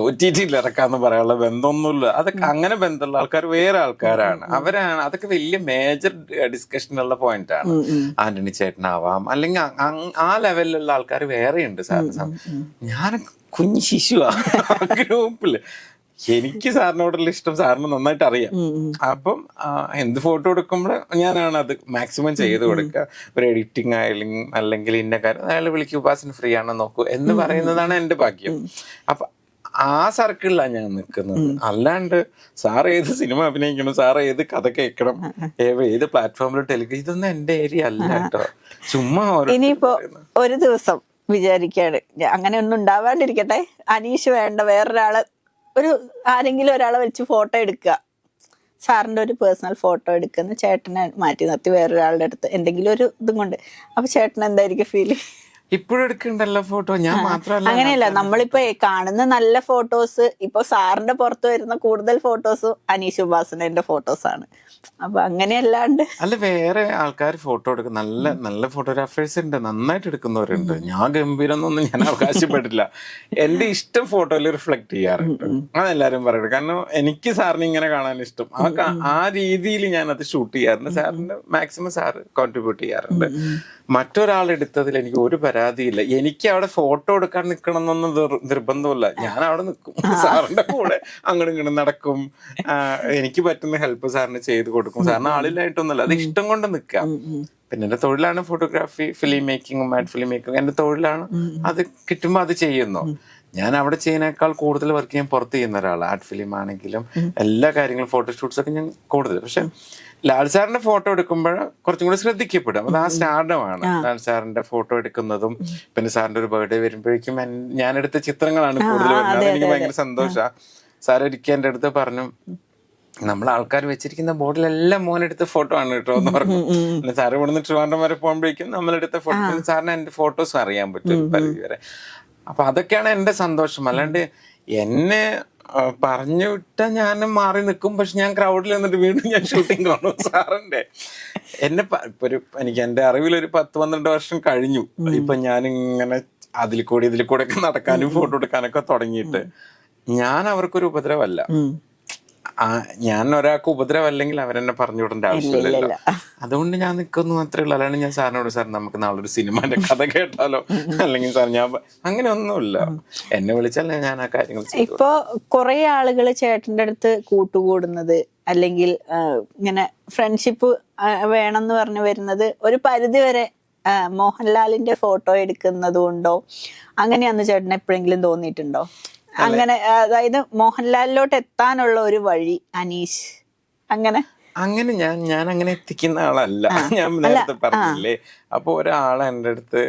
OTT ഇറക്കാന്ന് പറയാനുള്ള ബന്ധമൊന്നുമില്ല. അതൊക്കെ അങ്ങനെ ബന്ധമുള്ള ആൾക്കാർ വേറെ ആൾക്കാരാണ്, അവരാണ്. അതൊക്കെ വലിയ മേജർ ഡിസ്കഷനുള്ള പോയിന്റ് ആണ്. ആന്റണി ചേട്ടനാവാം, അല്ലെങ്കിൽ ആ ലെവലിലുള്ള ആൾക്കാർ വേറെയുണ്ട്. സാറിന് ഞാൻ കുഞ്ഞു ശിശുവാ ഗ്രൂപ്പില്. എനിക്ക് സാറിനോടുള്ള ഇഷ്ടം സാറിന് നന്നായിട്ട് അറിയാം. അപ്പം എന്ത് ഫോട്ടോ എടുക്കുമ്പോൾ ഞാനാണ് അത് മാക്സിമം ചെയ്ത് കൊടുക്കുക. ഒരു എഡിറ്റിംഗ് ആയാലും അല്ലെങ്കിൽ ഇന്ന കാര്യം അയാൾ വിളിക്കും, ഉപാസന ഫ്രീ ആണോ നോക്കൂ എന്ന് പറയുന്നതാണ് എന്റെ ഭാഗ്യം. അപ്പൊ ആ സർക്കിളിലാണ് ഞാൻ നിൽക്കുന്നത്. അല്ലാണ്ട് സാർ ഏത് സിനിമ അഭിനയിക്കണം, സാർ ഏത് കഥ കേൾക്കണം, ഏത് പ്ലാറ്റ്ഫോമിൽ ടെലിവിഷൻ, ഇതൊന്നും എന്റെ ഏരിയ അല്ല കേട്ടോ. ചുമ്മാ ഇനിയിപ്പോ ഒരു ദിവസം വിചാരിക്കാണ്, അങ്ങനെ ഒന്നും ഉണ്ടാവാണ്ടിരിക്കട്ടെ, അനീഷ് വേണ്ട വേറൊരാള്, ആരെങ്കിലും ഒരാളെ വെച്ച് ഫോട്ടോ എടുക്കുക, സാറിന്റെ ഒരു പേഴ്സണൽ ഫോട്ടോ എടുക്കുന്ന ചേട്ടനെ മാറ്റി നിർത്തി വേറൊരാളുടെ അടുത്ത് എന്തെങ്കിലും ഒരു ഇതും കൊണ്ട്, അപ്പൊ ചേട്ടൻ എന്തായിരിക്കും ഫീൽ? ഇപ്പോഴും എടുക്കണ്ടല്ലോ ഫോട്ടോ, ഞാൻ മാത്രമല്ല. അങ്ങനെയല്ല, നമ്മളിപ്പോ കാണുന്ന നല്ല ഫോട്ടോസ്, ഇപ്പൊ സാറിന്റെ പുറത്ത് വരുന്ന കൂടുതൽ ഫോട്ടോസ് അനീഷ് ഉപാസനന്റെ ഫോട്ടോസ് ആണ്. അപ്പൊ അങ്ങനെയല്ലാണ്ട് അല്ല, വേറെ ആൾക്കാർ ഫോട്ടോ എടുക്കും, നല്ല നല്ല ഫോട്ടോഗ്രാഫേഴ്സ് ഉണ്ട്, നന്നായിട്ട് എടുക്കുന്നവരുണ്ട്. ഞാൻ ഗംഭീരന്നൊന്നും ഞാൻ അവകാശപ്പെട്ടില്ല. എന്റെ ഇഷ്ടം ഫോട്ടോയിൽ റിഫ്ലക്ട് ചെയ്യാറുണ്ട്, അതെല്ലാരും പറയുന്നത്. കാരണം എനിക്ക് സാറിന് ഇങ്ങനെ കാണാൻ ഇഷ്ടം, ആ രീതിയിൽ ഞാൻ അത് ഷൂട്ട് ചെയ്യാറുണ്ട്. സാറിന്റെ മാക്സിമം സാറ് കോൺട്രിബ്യൂട്ട് ചെയ്യാറുണ്ട്. മറ്റൊരാളെടുത്തതിൽ എനിക്ക് ഒരു പരാതിയില്ല. എനിക്ക് അവിടെ ഫോട്ടോ എടുക്കാൻ നിൽക്കണം എന്നൊന്നും നിർബന്ധമില്ല. ഞാൻ അവിടെ നിൽക്കും, സാറിന്റെ കൂടെ അങ്ങോട്ടും ഇങ്ങോട്ടും നടക്കും, എനിക്ക് പറ്റുന്ന ഹെൽപ്പ് സാറിന് ചെയ്ത് കൊടുക്കും. സാറിന് ആളില്ലായിട്ടൊന്നുമല്ല, അത് ഇഷ്ടം കൊണ്ട് നിൽക്കാം. പിന്നെ എന്റെ തൊഴിലാണ് ഫോട്ടോഗ്രാഫി, ഫിലിം മേക്കിംഗ്, മാറ്റ് ഫിലിം മേക്കിംഗ് എന്റെ തൊഴിലാണ്. അത് കിട്ടുമ്പോൾ അത് ചെയ്യുന്നു. ഞാൻ അവിടെ ചെയ്യുന്നേക്കാൾ കൂടുതൽ വർക്ക് ചെയ്യാൻ പുറത്ത് ചെയ്യുന്ന ഒരാളാണ്. ആർട്ട് ഫിലിം ആണെങ്കിലും എല്ലാ കാര്യങ്ങളും, ഫോട്ടോഷൂട്ട്സ് ഒക്കെ ഞാൻ കൂടുതൽ. പക്ഷെ ലാൽ സാറിന്റെ ഫോട്ടോ എടുക്കുമ്പോൾ കുറച്ചും കൂടി ശ്രദ്ധിക്കപ്പെടും. അത് ആ സ്റ്റാർഡമാണ്. ലാൽ സാറിന്റെ ഫോട്ടോ എടുക്കുന്നതും പിന്നെ സാറിന്റെ ഒരു ബർത്ത്ഡേ വരുമ്പോഴേക്കും ഞാനെടുത്ത ചിത്രങ്ങളാണ് കൂടുതൽ വരുന്നത്. അതെനിക്ക് ഭയങ്കര സന്തോഷമാണ്. സാർ ഒരിക്കൽ എൻ്റെ അടുത്ത് പറഞ്ഞു, നമ്മൾ ആൾക്കാർ വെച്ചിരിക്കുന്ന ബോർഡിലെല്ലാം മോനെടുത്ത ഫോട്ടോ ആണ് കേട്ടോ എന്ന് പറഞ്ഞു. സാറ് ഇവിടുന്ന് ട്രിവാൻഡ്രം വരെ പോകുമ്പോഴേക്കും നമ്മളെടുത്ത ഫോട്ടോ, സാറിന് എന്റെ ഫോട്ടോസ് അറിയാൻ പറ്റും പരിധി വരെ. അപ്പൊ അതൊക്കെയാണ് എന്റെ സന്തോഷം. അല്ലാണ്ട് എന്നെ പറഞ്ഞു വിട്ട ഞാൻ മാറി നിൽക്കും, പക്ഷെ ഞാൻ ക്രൗഡിൽ നിന്നിട്ട് വീണ്ടും ഞാൻ ഷൂട്ടിങ് കാണും സാറിന്റെ. എന്നെ എനിക്ക് എന്റെ അറിവിൽ ഒരു 10-12 വർഷം കഴിഞ്ഞു ഇപ്പൊ ഞാനിങ്ങനെ അതിൽ കൂടി ഇതിൽ കൂടെ ഒക്കെ നടക്കാനും ഫോട്ടോ എടുക്കാനൊക്കെ തുടങ്ങിയിട്ട്. ഞാൻ അവർക്കൊരു ഉപദ്രവമല്ല. ഞാൻ ഒരാൾക്ക് ഉപദ്രവമല്ലെങ്കിൽ അവരെന്നെ പറഞ്ഞു വിടേണ്ട ആവശ്യമില്ലല്ലോ. അതുകൊണ്ട് ഞാൻ നിൽക്കുന്നു അത്രേ ഉള്ളൂ. അല്ലാണ്ട് ഞാൻ സാറിനോട്, സാർ നമുക്ക് നാളെ ഒരു സിനിമന്റെ കഥ കേട്ടാലോ, അല്ലെങ്കിൽ സാർ ഞാൻ അങ്ങനെ ഒന്നുമില്ല. എന്നെ വിളിച്ചാൽ ഞാൻ ആ കാര്യങ്ങൾ. ഇപ്പൊ കുറെ ആളുകൾ ചേട്ടന്റെ അടുത്ത് കൂട്ടുകൂടുന്നത് അല്ലെങ്കിൽ ഇങ്ങനെ ഫ്രണ്ട്ഷിപ്പ് വേണമെന്ന് പറഞ്ഞു വരുന്നത് ഒരു പരിധി വരെ മോഹൻലാലിന്റെ ഫോട്ടോ എടുക്കുന്നത് കൊണ്ടോ അങ്ങനെയാന്ന് ചേട്ടന് എപ്പോഴെങ്കിലും തോന്നിയിട്ടുണ്ടോ? അങ്ങനെ, അതായത് മോഹൻലാലിലോട്ട് എത്താനുള്ള ഒരു വഴി അനീഷ് അങ്ങനെ ഞാൻ അങ്ങനെ എത്തിക്കുന്ന ആളല്ല. ഞാൻ നേരത്തെ പറഞ്ഞില്ലേ. അപ്പൊ ഒരാളെ എൻ്റെ അടുത്ത്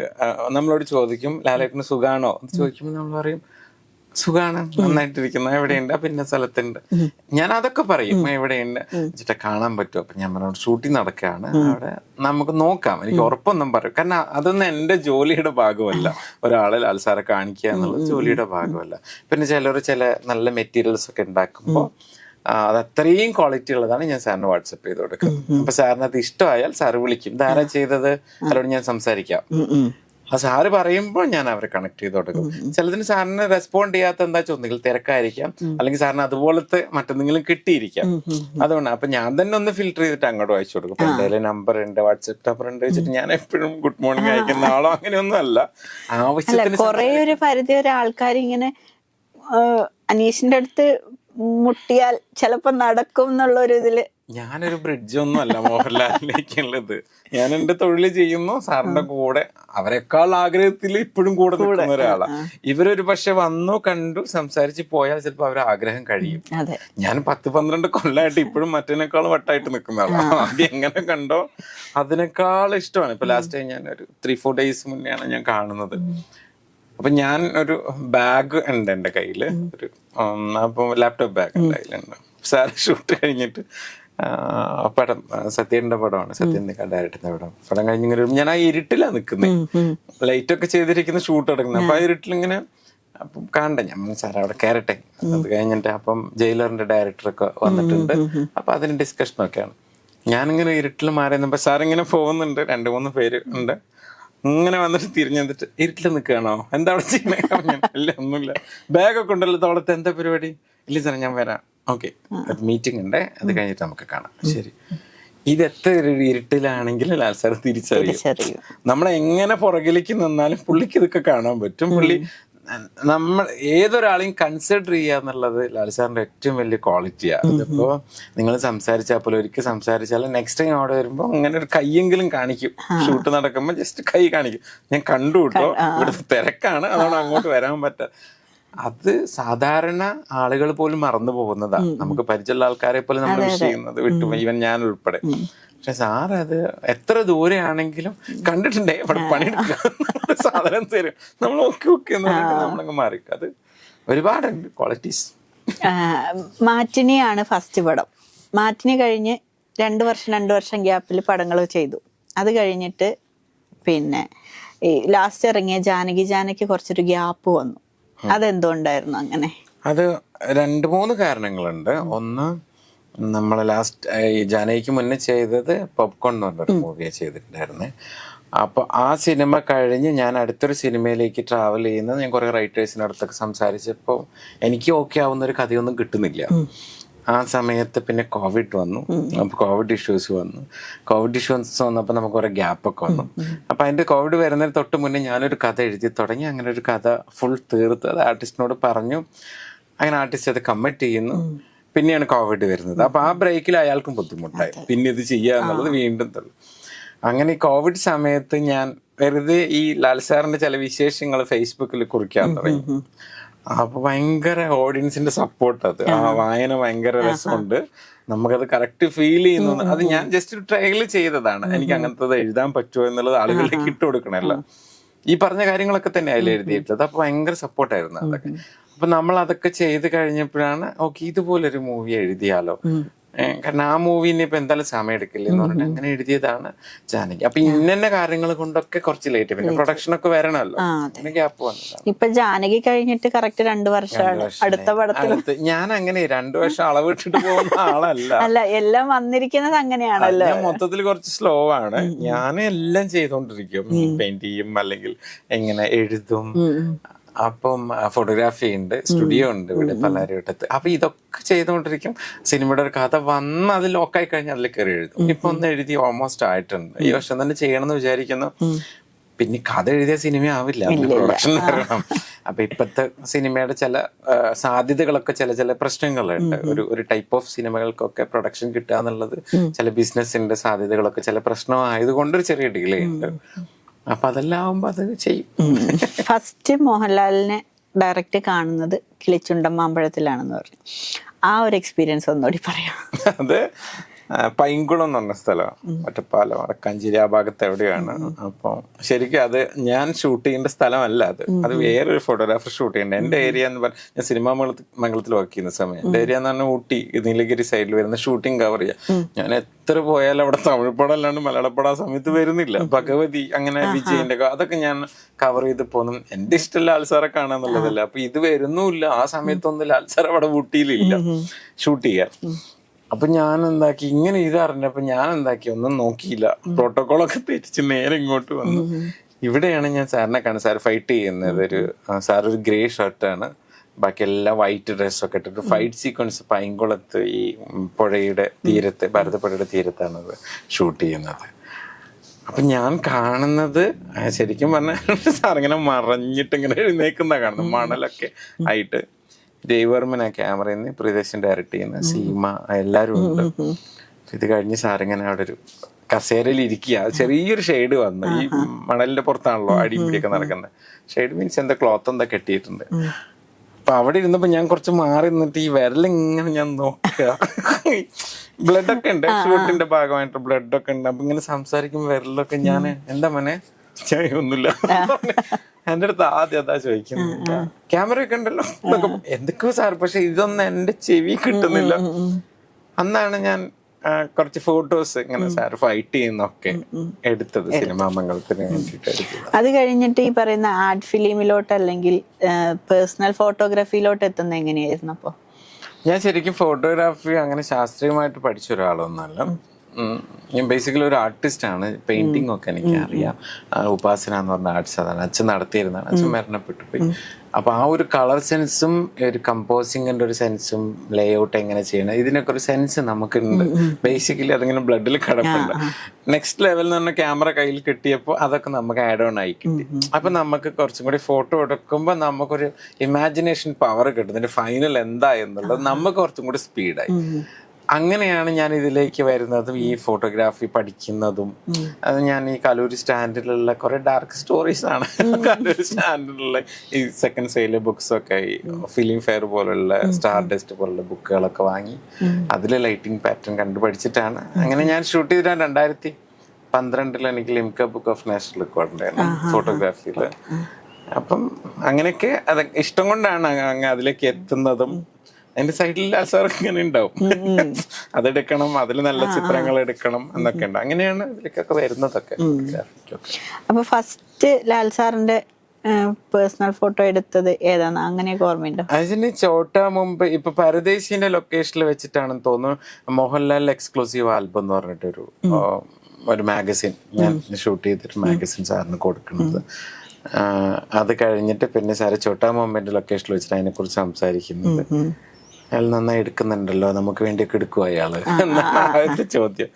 നമ്മളോട് ചോദിക്കും, ലാലേട്ടന് സുഖാണോ എന്ന് ചോദിക്കുമ്പോൾ നമ്മൾ പറയും സുഖാണ്, നന്നായിട്ടിരിക്കുന്നു, എവിടെയുണ്ട്? പിന്നെ സ്ഥലത്തുണ്ട്. ഞാൻ അതൊക്കെ പറയും, എവിടെയുണ്ട് ചേട്ടാ, കാണാൻ പറ്റുമോ? അപ്പൊ ഞാൻ പറഞ്ഞോട് ഷൂട്ടിംഗ് നടക്കുകയാണ്, അവിടെ നമുക്ക് നോക്കാം. എനിക്ക് ഉറപ്പൊന്നും പറയും, കാരണം അതൊന്നും എന്റെ ജോലിയുടെ ഭാഗമല്ല. ഒരാളെ ലാൽ സാറെ കാണിക്കുക എന്നുള്ളത് ജോലിയുടെ ഭാഗമല്ല. പിന്നെ ചില നല്ല മെറ്റീരിയൽസ് ഒക്കെ ഉണ്ടാക്കുമ്പോൾ അത് അത്രയും ക്വാളിറ്റി ഉള്ളതാണ് ഞാൻ സാറിന് വാട്സപ്പ് ചെയ്ത് കൊടുക്കും. അപ്പൊ സാറിന് അത് ഇഷ്ടമായാൽ സാറ് വിളിക്കും, ധാരാ ചെയ്തത് അവരോട് ഞാൻ സംസാരിക്കാം. ആ സാറ് പറയുമ്പോൾ ഞാൻ അവരെ കണക്ട് ചെയ്ത് കൊടുക്കും. ചിലതിന് സാറിന് റെസ്പോണ്ട് ചെയ്യാത്ത എന്താ ഒന്നുകിൽ തിരക്കായിരിക്കാം, അല്ലെങ്കിൽ സാറിന് അതുപോലത്തെ മറ്റെന്തെങ്കിലും കിട്ടിയിരിക്കാം. അതുകൊണ്ട് അപ്പൊ ഞാൻ തന്നെ ഒന്ന് ഫിൽറ്റർ ചെയ്തിട്ട് അങ്ങോട്ട് അയച്ചു കൊടുക്കും. എന്റെ നമ്പർ ഉണ്ട്, വാട്സപ്പ് നമ്പർ ഉണ്ട് വെച്ചിട്ട് ഞാൻ എപ്പോഴും ഗുഡ് മോർണിംഗ് അയക്കുന്ന ആളോ അങ്ങനെയൊന്നും അല്ല. ആവശ്യത്തിന് കുറെ ഒരു പരിധി വരെ ആൾക്കാർ ഇങ്ങനെ അനീഷിന്റെ അടുത്ത് മുട്ടിയാൽ ചിലപ്പോ നടക്കും എന്നുള്ള ഒരു ഇതില്. ഞാനൊരു ബ്രിഡ്ജൊന്നും അല്ല മോഹൻലാലിലേക്കുള്ളത്. ഞാൻ എന്റെ തൊഴിൽ ചെയ്യുന്നു, സാറിന്റെ കൂടെ അവരെക്കാൾ ആഗ്രഹത്തിൽ ഇപ്പോഴും കൂടെ നിൽക്കുന്ന ഒരാളാണ്. ഇവരൊരു പക്ഷെ വന്നു കണ്ടു സംസാരിച്ച് പോയാൽ ചിലപ്പോ അവരുടെ ആഗ്രഹം കഴിയും. ഞാൻ 10-12 കൊല്ലമായിട്ട് ഇപ്പോഴും മറ്റേനേക്കാളും വട്ടായിട്ട് നിൽക്കുന്ന ആളാണ്. ആദ്യം എങ്ങനെ കണ്ടോ അതിനേക്കാൾ ഇഷ്ടമാണ്. ഇപ്പൊ ലാസ്റ്റ് ടൈം ഞാൻ ഒരു 3-4 ഡേയ്സ് മുന്നെയാണ് ഞാൻ കാണുന്നത്. അപ്പൊ ഞാൻ ഒരു ബാഗ് ഉണ്ട് എന്റെ കയ്യില്, ഒരു അപ്പൊ ലാപ്ടോപ്പ് ബാഗ് എന്റെ കയ്യിലുണ്ട്. സാർ ഷൂട്ട് കഴിഞ്ഞിട്ട് പടം സത്യന്റെ പടമാണ്, സത്യന്റെ ഡയറക്ടറിന്റെ പടം കഴിഞ്ഞിങ്ങനെ ഞാൻ ആ ഇരുട്ടിലാണ് നിൽക്കുന്നത്. ലൈറ്റ് ഒക്കെ ചെയ്തിരിക്കുന്ന ഷൂട്ട് എടുക്കുന്നത്. അപ്പൊ ആ ഇരുട്ടിലിങ്ങനെ അപ്പം കാണണ്ട, ഞാൻ സാർ അവിടെ കയറട്ടെ. അത് കഴിഞ്ഞിട്ട് അപ്പം ജയിലറിന്റെ ഡയറക്ടറൊക്കെ വന്നിട്ടുണ്ട്. അപ്പൊ അതിന് ഡിസ്കഷനൊക്കെയാണ്. ഞാനിങ്ങനെ ഇരുട്ടിൽ മാറി നിന്നപ്പോ സാർ ഇങ്ങനെ പോകുന്നുണ്ട്, 2-3 പേര് ഉണ്ട്. ഇങ്ങനെ വന്നിട്ട് തിരിഞ്ഞെന്നിട്ട് ഇരുട്ടിൽ നിൽക്കുകയാണോ, എന്താ അവിടെ ചെയ്യണേ? ഇല്ല ഒന്നുമില്ല. ബാഗൊക്കെ ഉണ്ടല്ലോ തോളത്ത്, എന്താ പരിപാടി? ഇല്ല സാറേ ഞാൻ വരാം, ഓക്കെ മീറ്റിംഗ് ഉണ്ട്, അത് കഴിഞ്ഞിട്ട് നമുക്ക് കാണാം. ശരി. ഇത് എത്ര ഇരുട്ടിലാണെങ്കിലും ലാൽ സാർ തിരിച്ചറിയും. നമ്മളെങ്ങനെ പുറകിലേക്ക് നിന്നാലും പുള്ളിക്ക് ഇതൊക്കെ കാണാൻ പറ്റും. പുള്ളി നമ്മൾ ഏതൊരാളെയും കൺസിഡർ ചെയ്യുക എന്നുള്ളത് ലാൽ സാറിന്റെ ഏറ്റവും വലിയ ക്വാളിറ്റിയാണ്. അതിപ്പോ നിങ്ങൾ സംസാരിച്ചാൽ പോലെ ഒരിക്കൽ സംസാരിച്ചാൽ നെക്സ്റ്റ് ടൈം അവിടെ വരുമ്പോ അങ്ങനെ ഒരു കൈയെങ്കിലും കാണിക്കും. ഷൂട്ട് നടക്കുമ്പോൾ ജസ്റ്റ് കൈ കാണിക്കും, ഞാൻ കണ്ടു കേട്ടോ, ഇവിടുത്തെ തിരക്കാണ്, അതുകൊണ്ട് അങ്ങോട്ട് വരാൻ പറ്റാ. അത് സാധാരണ ആളുകൾ പോലും മറന്നു പോകുന്നതാണ്. നമുക്ക് പരിചയമുള്ള ആൾക്കാരെ പോലും നമ്മൾ വിഷ് ചെയ്യുന്നത് വിട്ടു, ഈവൻ ഞാൻ ഉൾപ്പെടെ. പക്ഷെ സാർ അത് എത്ര ദൂരെയാണെങ്കിലും കണ്ടിട്ടുണ്ടേ അവിടെ പണിയെടുക്കുക, സാധനം തരും, നമ്മൾ ഓക്കെ എന്ന് പറഞ്ഞിട്ട് നമ്മളങ്ങ് മാറി. അത് ഒരുപാടുണ്ട് ക്വാളിറ്റീസ്. മാറ്റിനിയാണ് ഫസ്റ്റ് പടം. മാറ്റിനി കഴിഞ്ഞ് 2 വർഷം ഗ്യാപ്പിൽ പടങ്ങൾ ചെയ്തു. അത് കഴിഞ്ഞിട്ട് പിന്നെ ഈ ലാസ്റ്റ് ഇറങ്ങിയ ജാനകി കുറച്ചൊരു ഗ്യാപ്പ് വന്നു. അതെന്തുകൊണ്ടായിരുന്നു അങ്ങനെ? അത് 2-3 കാരണങ്ങളുണ്ട്. ഒന്ന്, നമ്മളെ ലാസ്റ്റ് ഈ ജാനകിക്ക് മുന്നേ ചെയ്തത് പോപ്കോൺ എന്ന് പറഞ്ഞൊരു മൂവിയെ ചെയ്തിട്ടുണ്ടായിരുന്നേ. അപ്പോൾ ആ സിനിമ കഴിഞ്ഞ് ഞാൻ അടുത്തൊരു സിനിമയിലേക്ക് ട്രാവൽ ചെയ്യുന്നത് ഞാൻ കുറേ റൈറ്റേഴ്സിൻ്റെ അടുത്തൊക്കെ സംസാരിച്ചപ്പോൾ എനിക്ക് ഓക്കെ ആവുന്ന ഒരു കഥയൊന്നും കിട്ടുന്നില്ല. ആ സമയത്ത് പിന്നെ കോവിഡ് വന്നു. അപ്പോൾ കോവിഡ് ഇഷ്യൂസ് വന്നപ്പോൾ നമുക്ക് കുറേ ഗ്യാപ്പൊക്കെ വന്നു. അപ്പം അതിൻ്റെ കോവിഡ് വരുന്നതിന് തൊട്ട് മുന്നേ ഞാനൊരു കഥ എഴുതി തുടങ്ങി. അങ്ങനെ ഒരു കഥ ഫുൾ തീർത്ത് അത് ആർട്ടിസ്റ്റിനോട് പറഞ്ഞു. അങ്ങനെ ആർട്ടിസ്റ്റ് അത് കമ്മിറ്റ് ചെയ്യുന്നു. പിന്നെയാണ് കോവിഡ് വരുന്നത്. അപ്പോൾ ആ ബ്രേക്കിൽ അയാൾക്കും ബുദ്ധിമുട്ടായി. പിന്നെ ഇത് ചെയ്യുക എന്നുള്ളത് വീണ്ടും തള്ളു. അങ്ങനെ ഈ കോവിഡ് സമയത്ത് ഞാൻ വെറുതെ ഈ ലാൽ സാറിന്റെ ചില വിശേഷങ്ങൾ ഫേസ്ബുക്കിൽ കുറിക്കാൻ തുടങ്ങി. അപ്പൊ ഭയങ്കര ഓഡിയൻസിന്റെ സപ്പോർട്ട്. അത് ആ വായന ഭയങ്കര രസമുണ്ട്, നമുക്കത് കറക്റ്റ് ഫീൽ ചെയ്യുന്നു. അത് ഞാൻ ജസ്റ്റ് ഒരു ട്രയൽ ചെയ്തതാണ്. എനിക്ക് അങ്ങനത്തത് എഴുതാൻ പറ്റുമോ എന്നുള്ളത് ആളുകളിലേക്ക് ഇട്ട് കൊടുക്കണമല്ലോ. ഈ പറഞ്ഞ കാര്യങ്ങളൊക്കെ തന്നെ അതിൽ എഴുതിയിട്ടുള്ളത്. അപ്പൊ ഭയങ്കര സപ്പോർട്ടായിരുന്നു അതൊക്കെ. അപ്പൊ നമ്മൾ അതൊക്കെ ചെയ്ത് കഴിഞ്ഞപ്പോഴാണ് ഓക്കെ ഇതുപോലൊരു മൂവി എഴുതിയാലോ. കാരണം ആ മൂവിന് ഇപ്പൊ എന്തായാലും സമയം എടുക്കില്ല എന്ന് പറഞ്ഞിട്ട് അങ്ങനെ എഴുതിയതാണ് ജാനകി. അപ്പൊ ഇന്ന കാര്യങ്ങൾ കൊണ്ടൊക്കെ കുറച്ച് ലേറ്റ്, പിന്നെ പ്രൊഡക്ഷൻ ഒക്കെ വരണമല്ലോ, പിന്നെ ഗ്യാപ്പ് വന്നതാണ്. ഇപ്പൊ ജാനകി കഴിഞ്ഞിട്ട് കറക്റ്റ് 2 വർഷമാണ് അടുത്ത പടത്തിൽ. ഞാൻ അങ്ങനെ 2 വർഷം അളവിട്ടിട്ട് പോകുന്ന ആളല്ല. അല്ല, എല്ലാം വന്നിരിക്കുന്നത് അങ്ങനെയാണല്ലോ. ഞാൻ മൊത്തത്തിൽ കുറച്ച് സ്ലോ ആണ്. ഞാൻ എല്ലാം ചെയ്തോണ്ടിരിക്കും. പെയിന്റ് ചെയ്യും, അല്ലെങ്കിൽ എങ്ങനെ എഴുതും. അപ്പം ഫോട്ടോഗ്രാഫി ഉണ്ട്, സ്റ്റുഡിയോ ഉണ്ട് ഇവിടെ പല്ലാരിവട്ടത്ത്. അപ്പൊ ഇതൊക്കെ ചെയ്തുകൊണ്ടിരിക്കും. സിനിമയുടെ ഒരു കഥ വന്ന് അത് ലോക്കായി കഴിഞ്ഞാൽ അതിൽ കയറി എഴുതും. ഇപ്പൊ ഒന്ന് എഴുതി ഓൾമോസ്റ്റ് ആയിട്ടുണ്ട്. ഈ വർഷം തന്നെ ചെയ്യണമെന്ന് വിചാരിക്കുന്നു. പിന്നെ കഥ എഴുതിയ സിനിമ ആവില്ല, പ്രൊഡക്ഷൻ വരണം. അപ്പൊ ഇപ്പത്തെ സിനിമയുടെ ചില സാധ്യതകളൊക്കെ ചില പ്രശ്നങ്ങളുണ്ട്. ഒരു ടൈപ്പ് ഓഫ് സിനിമകൾക്കൊക്കെ പ്രൊഡക്ഷൻ കിട്ടുക എന്നുള്ളത് ചില ബിസിനസിന്റെ സാധ്യതകളൊക്കെ ചില പ്രശ്നമായതുകൊണ്ട് ഒരു ചെറിയ ഡിലേ ഉണ്ട്. അപ്പൊ അതെല്ലാം ആവുമ്പോ അത് ചെയ്യും. ഫസ്റ്റ് മോഹൻലാലിനെ ഡയറക്റ്റ് കാണുന്നത് കിളിച്ചുണ്ടൻ മാമ്പഴത്തിലാണെന്ന് പറഞ്ഞു. ആ ഒരു എക്സ്പീരിയൻസ് ഒന്നുകൂടി പറയാം. അത് പൈങ്കുളം എന്ന് പറഞ്ഞ സ്ഥലമാണ്, ഒറ്റപ്പാലം വടക്കാഞ്ചേരി ആ ഭാഗത്ത് എവിടെയാണ്. അപ്പോൾ ശരിക്കും അത് ഞാൻ ഷൂട്ട് ചെയ്യേണ്ട സ്ഥലമല്ല. അത് വേറൊരു ഫോട്ടോഗ്രാഫർ ഷൂട്ട് ചെയ്യേണ്ട. എൻ്റെ ഏരിയ എന്ന് പറഞ്ഞാൽ ഞാൻ സിനിമാ മംഗളത്തിൽ വർക്ക് ചെയ്യുന്ന സമയം എൻ്റെ ഏരിയ എന്ന് പറഞ്ഞാൽ ഊട്ടി നീലഗിരി സൈഡിൽ വരുന്ന ഷൂട്ടിംഗ് കവർ ചെയ്യാം. ഞാൻ എത്ര പോയാലും അവിടെ തമിഴ് പടം അല്ലാണ്ട് മലയാള പടം ആ സമയത്ത് വരുന്നില്ല. ഭഗവതി അങ്ങനെ വിജയന്റെ അതൊക്കെ ഞാൻ കവർ ചെയ്ത് പോകുന്നു. എൻ്റെ ഇഷ്ടം ലാൽ സാറെ കാണാന്നുള്ളതല്ല. അപ്പൊ ഇത് വരുന്നുമില്ല. ആ സമയത്തൊന്നും ലാൽ സാർ അവിടെ ഊട്ടിയിലില്ല ഷൂട്ട് ചെയ്യാൻ. അപ്പൊ ഞാൻ എന്താക്കി, ഇങ്ങനെ ഇത് അറിഞ്ഞപ്പോ ഞാൻ എന്താക്കി, ഒന്നും നോക്കിയില്ല, പ്രോട്ടോകോളൊക്കെ തെറ്റിച്ച് നേരെ ഇങ്ങോട്ട് വന്നു. ഇവിടെയാണ് ഞാൻ സാറിനെ കാണുന്നത്. സാർ ഫൈറ്റ് ചെയ്യുന്നത് സാർ ഒരു ഗ്രേ ഷർട്ടാണ്, ബാക്കി എല്ലാം വൈറ്റ് ഡ്രസ്സൊക്കെ ഇട്ടിട്ട് ഫൈറ്റ് സീക്വൻസ് പൈങ്കുളത്ത് ഈ പുഴയുടെ തീരത്ത്, ഭാരതപ്പുഴയുടെ തീരത്താണ് ഷൂട്ട് ചെയ്യുന്നത്. അപ്പൊ ഞാൻ കാണുന്നത് ശരിക്കും പറഞ്ഞാൽ സാറിങ്ങനെ മറഞ്ഞിട്ട് ഇങ്ങനെ എഴുന്നേക്കുന്ന കാണുന്നത്, മണലൊക്കെ ആയിട്ട്. ജയ്വർമ്മൻ ആ ക്യാമറയിൽ നിന്ന്, പ്രിയദർശൻ ഡയറക്ട് ചെയ്യുന്ന, സീമ, എല്ലാരും ഉണ്ട്. ഇത് കഴിഞ്ഞ് സാറിങ്ങനെ അവിടെ ഒരു കസേരയിൽ ഇരിക്കുക. ചെറിയൊരു ഷെയ്ഡ് വന്നു, ഈ മണലിന്റെ പുറത്താണല്ലോ അടിപിടിയൊക്കെ നടക്കുന്നത്. ഷെയ്ഡ് മീൻസ് എന്താ ക്ലോത്ത് എന്താ കെട്ടിയിട്ടുണ്ട്. അപ്പൊ അവിടെ ഇരുന്നപ്പോ ഞാൻ കുറച്ച് മാറി നിന്നിട്ട് ഈ വിരലിങ്ങനെ ഞാൻ നോക്കുക. ബ്ലഡൊക്കെ ഉണ്ട്, ഷൂട്ടിന്റെ ഭാഗമായിട്ട് ബ്ലഡൊക്കെ ഉണ്ട്. അപ്പൊ ഇങ്ങനെ സംസാരിക്കുമ്പോ വിരലൊക്കെ ഞാൻ എന്താ മോനെ ഒന്നുമില്ല. എന്റെ അടുത്ത് ആദ്യം അതാ ചോദിക്കുന്നത്, ക്യാമറ ഒക്കെ ഉണ്ടല്ലോ എന്തൊക്കെയോ സാർ, പക്ഷെ ഇതൊന്നും എന്റെ ചെവി കിട്ടുന്നില്ല. അന്നാണ് ഞാൻ കുറച്ച് ഫോട്ടോസ് ഇങ്ങനെ സാർ ഫൈറ്റ് ചെയ്യുന്നൊക്കെ എടുത്തത് സിനിമാ മംഗളത്തിന് വേണ്ടിയിട്ട് എടുത്തത്. അത് കഴിഞ്ഞിട്ട് ഈ പറയുന്ന ആർട്ട് ഫിലിമിലോട്ട് അല്ലെങ്കിൽ പേഴ്സണൽ ഫോട്ടോഗ്രാഫിയിലോട്ട് എത്തുന്ന എങ്ങനെയായിരുന്നു? അപ്പൊ ഞാൻ ശരിക്കും ഫോട്ടോഗ്രാഫി അങ്ങനെ ശാസ്ത്രീയമായിട്ട് പഠിച്ച ഒരാളൊന്നല്ല. ഞാൻ ബേസിക്കലി ഒരു ആർട്ടിസ്റ്റ് ആണ്. പെയിന്റിംഗ് ഒക്കെ എനിക്ക് അറിയാം. ഉപാസന എന്ന് പറഞ്ഞ ആർട്സ് അതാണ് അച്ഛൻ നടത്തിയിരുന്നതാണ്. അച്ഛൻ മരണപ്പെട്ടു പോയി. അപ്പൊ ആ ഒരു കളർ സെൻസും ഒരു കമ്പോസിങ്ങിന്റെ ഒരു സെൻസും ലേ ഔട്ട് എങ്ങനെ ചെയ്യണം ഇതിനൊക്കെ ഒരു സെൻസ് നമുക്കുണ്ട്. ബേസിക്കലി അതിങ്ങനെ ബ്ലഡിൽ കിടപ്പുണ്ട്. നെക്സ്റ്റ് ലെവൽ എന്ന് പറഞ്ഞ ക്യാമറ കയ്യിൽ കിട്ടിയപ്പോൾ അതൊക്കെ നമുക്ക് ആഡ് ഓൺ ആയി കിട്ടി. അപ്പൊ നമുക്ക് കുറച്ചും കൂടി ഫോട്ടോ എടുക്കുമ്പോൾ നമുക്കൊരു ഇമാജിനേഷൻ പവർ കിട്ടും. ഫൈനൽ എന്താ എന്നുള്ളത് നമുക്ക് കുറച്ചും കൂടി സ്പീഡായി. അങ്ങനെയാണ് ഞാൻ ഇതിലേക്ക് വരുന്നതും ഈ ഫോട്ടോഗ്രാഫി പഠിക്കുന്നതും. അത് ഞാൻ ഈ കലൂർ സ്റ്റാൻഡിലുള്ള കുറെ ഡാർക്ക് സ്റ്റോറീസ് ആണ് കലൂർ സ്റ്റാൻഡിലുള്ള ഈ സെക്കൻഡ് സെയിലെ ബുക്സ് ഒക്കെ, ഈ ഫിലിം ഫെയർ പോലുള്ള സ്റ്റാർ ഡസ്റ്റ് പോലുള്ള ബുക്കുകളൊക്കെ വാങ്ങി അതിൽ ലൈറ്റിംഗ് പാറ്റേൺ കണ്ടുപഠിച്ചിട്ടാണ് അങ്ങനെ ഞാൻ ഷൂട്ട് ചെയ്തിട്ടാണ്. 2012 എനിക്ക് Limca book of national record ഉണ്ടായിരുന്നു ഫോട്ടോഗ്രാഫിയിൽ. അപ്പം അങ്ങനെയൊക്കെ അത് ഇഷ്ടം കൊണ്ടാണ് അങ്ങ് അതിലേക്ക് എത്തുന്നതും അതിന്റെ സൈഡിൽ ലാൽ സാർ ഇങ്ങനെ ഉണ്ടാവും. അതെടുക്കണം, അതിൽ നല്ല ചിത്രങ്ങൾ എടുക്കണം എന്നൊക്കെ ഉണ്ട്. അങ്ങനെയാണ് ഇതിലേക്കൊക്കെ വരുന്നതൊക്കെ ഗ്രാഫിക്കൊക്കെ. അപ്പൊ ഫസ്റ്റ് ലാൽ സാറിന്റെ പേഴ്സണൽ ഫോട്ടോ എടുത്തത് ഏതാണ്, അങ്ങനെയൊക്കെ ഓർമ്മയുണ്ടോ? അതിന് ചോട്ടാ മുമ്പ് ഇപ്പൊ പരദേശിന്റെ ലൊക്കേഷനിൽ വെച്ചിട്ടാണെന്ന് തോന്നുന്നു മോഹൻലാൽ എക്സ്ക്ലൂസീവ് ആൽബം എന്ന് പറഞ്ഞിട്ടൊരു ഒരു മാഗസിൻ ഞാൻ ഷൂട്ട് ചെയ്തിട്ട് മാഗസിൻ സാറിന് കൊടുക്കുന്നത്. അത് കഴിഞ്ഞിട്ട് പിന്നെ സാറ് ചോട്ടാ മുമ്പിന്റെ ലൊക്കേഷനിൽ വെച്ചിട്ട് അതിനെ കുറിച്ച് സംസാരിക്കുന്നത്. അയാൾ നന്നായി എടുക്കുന്നുണ്ടല്ലോ, നമുക്ക് വേണ്ടിയൊക്കെ എടുക്കുവോ അയാള് എന്നാണ് ആദ്യത്തെ ചോദ്യം.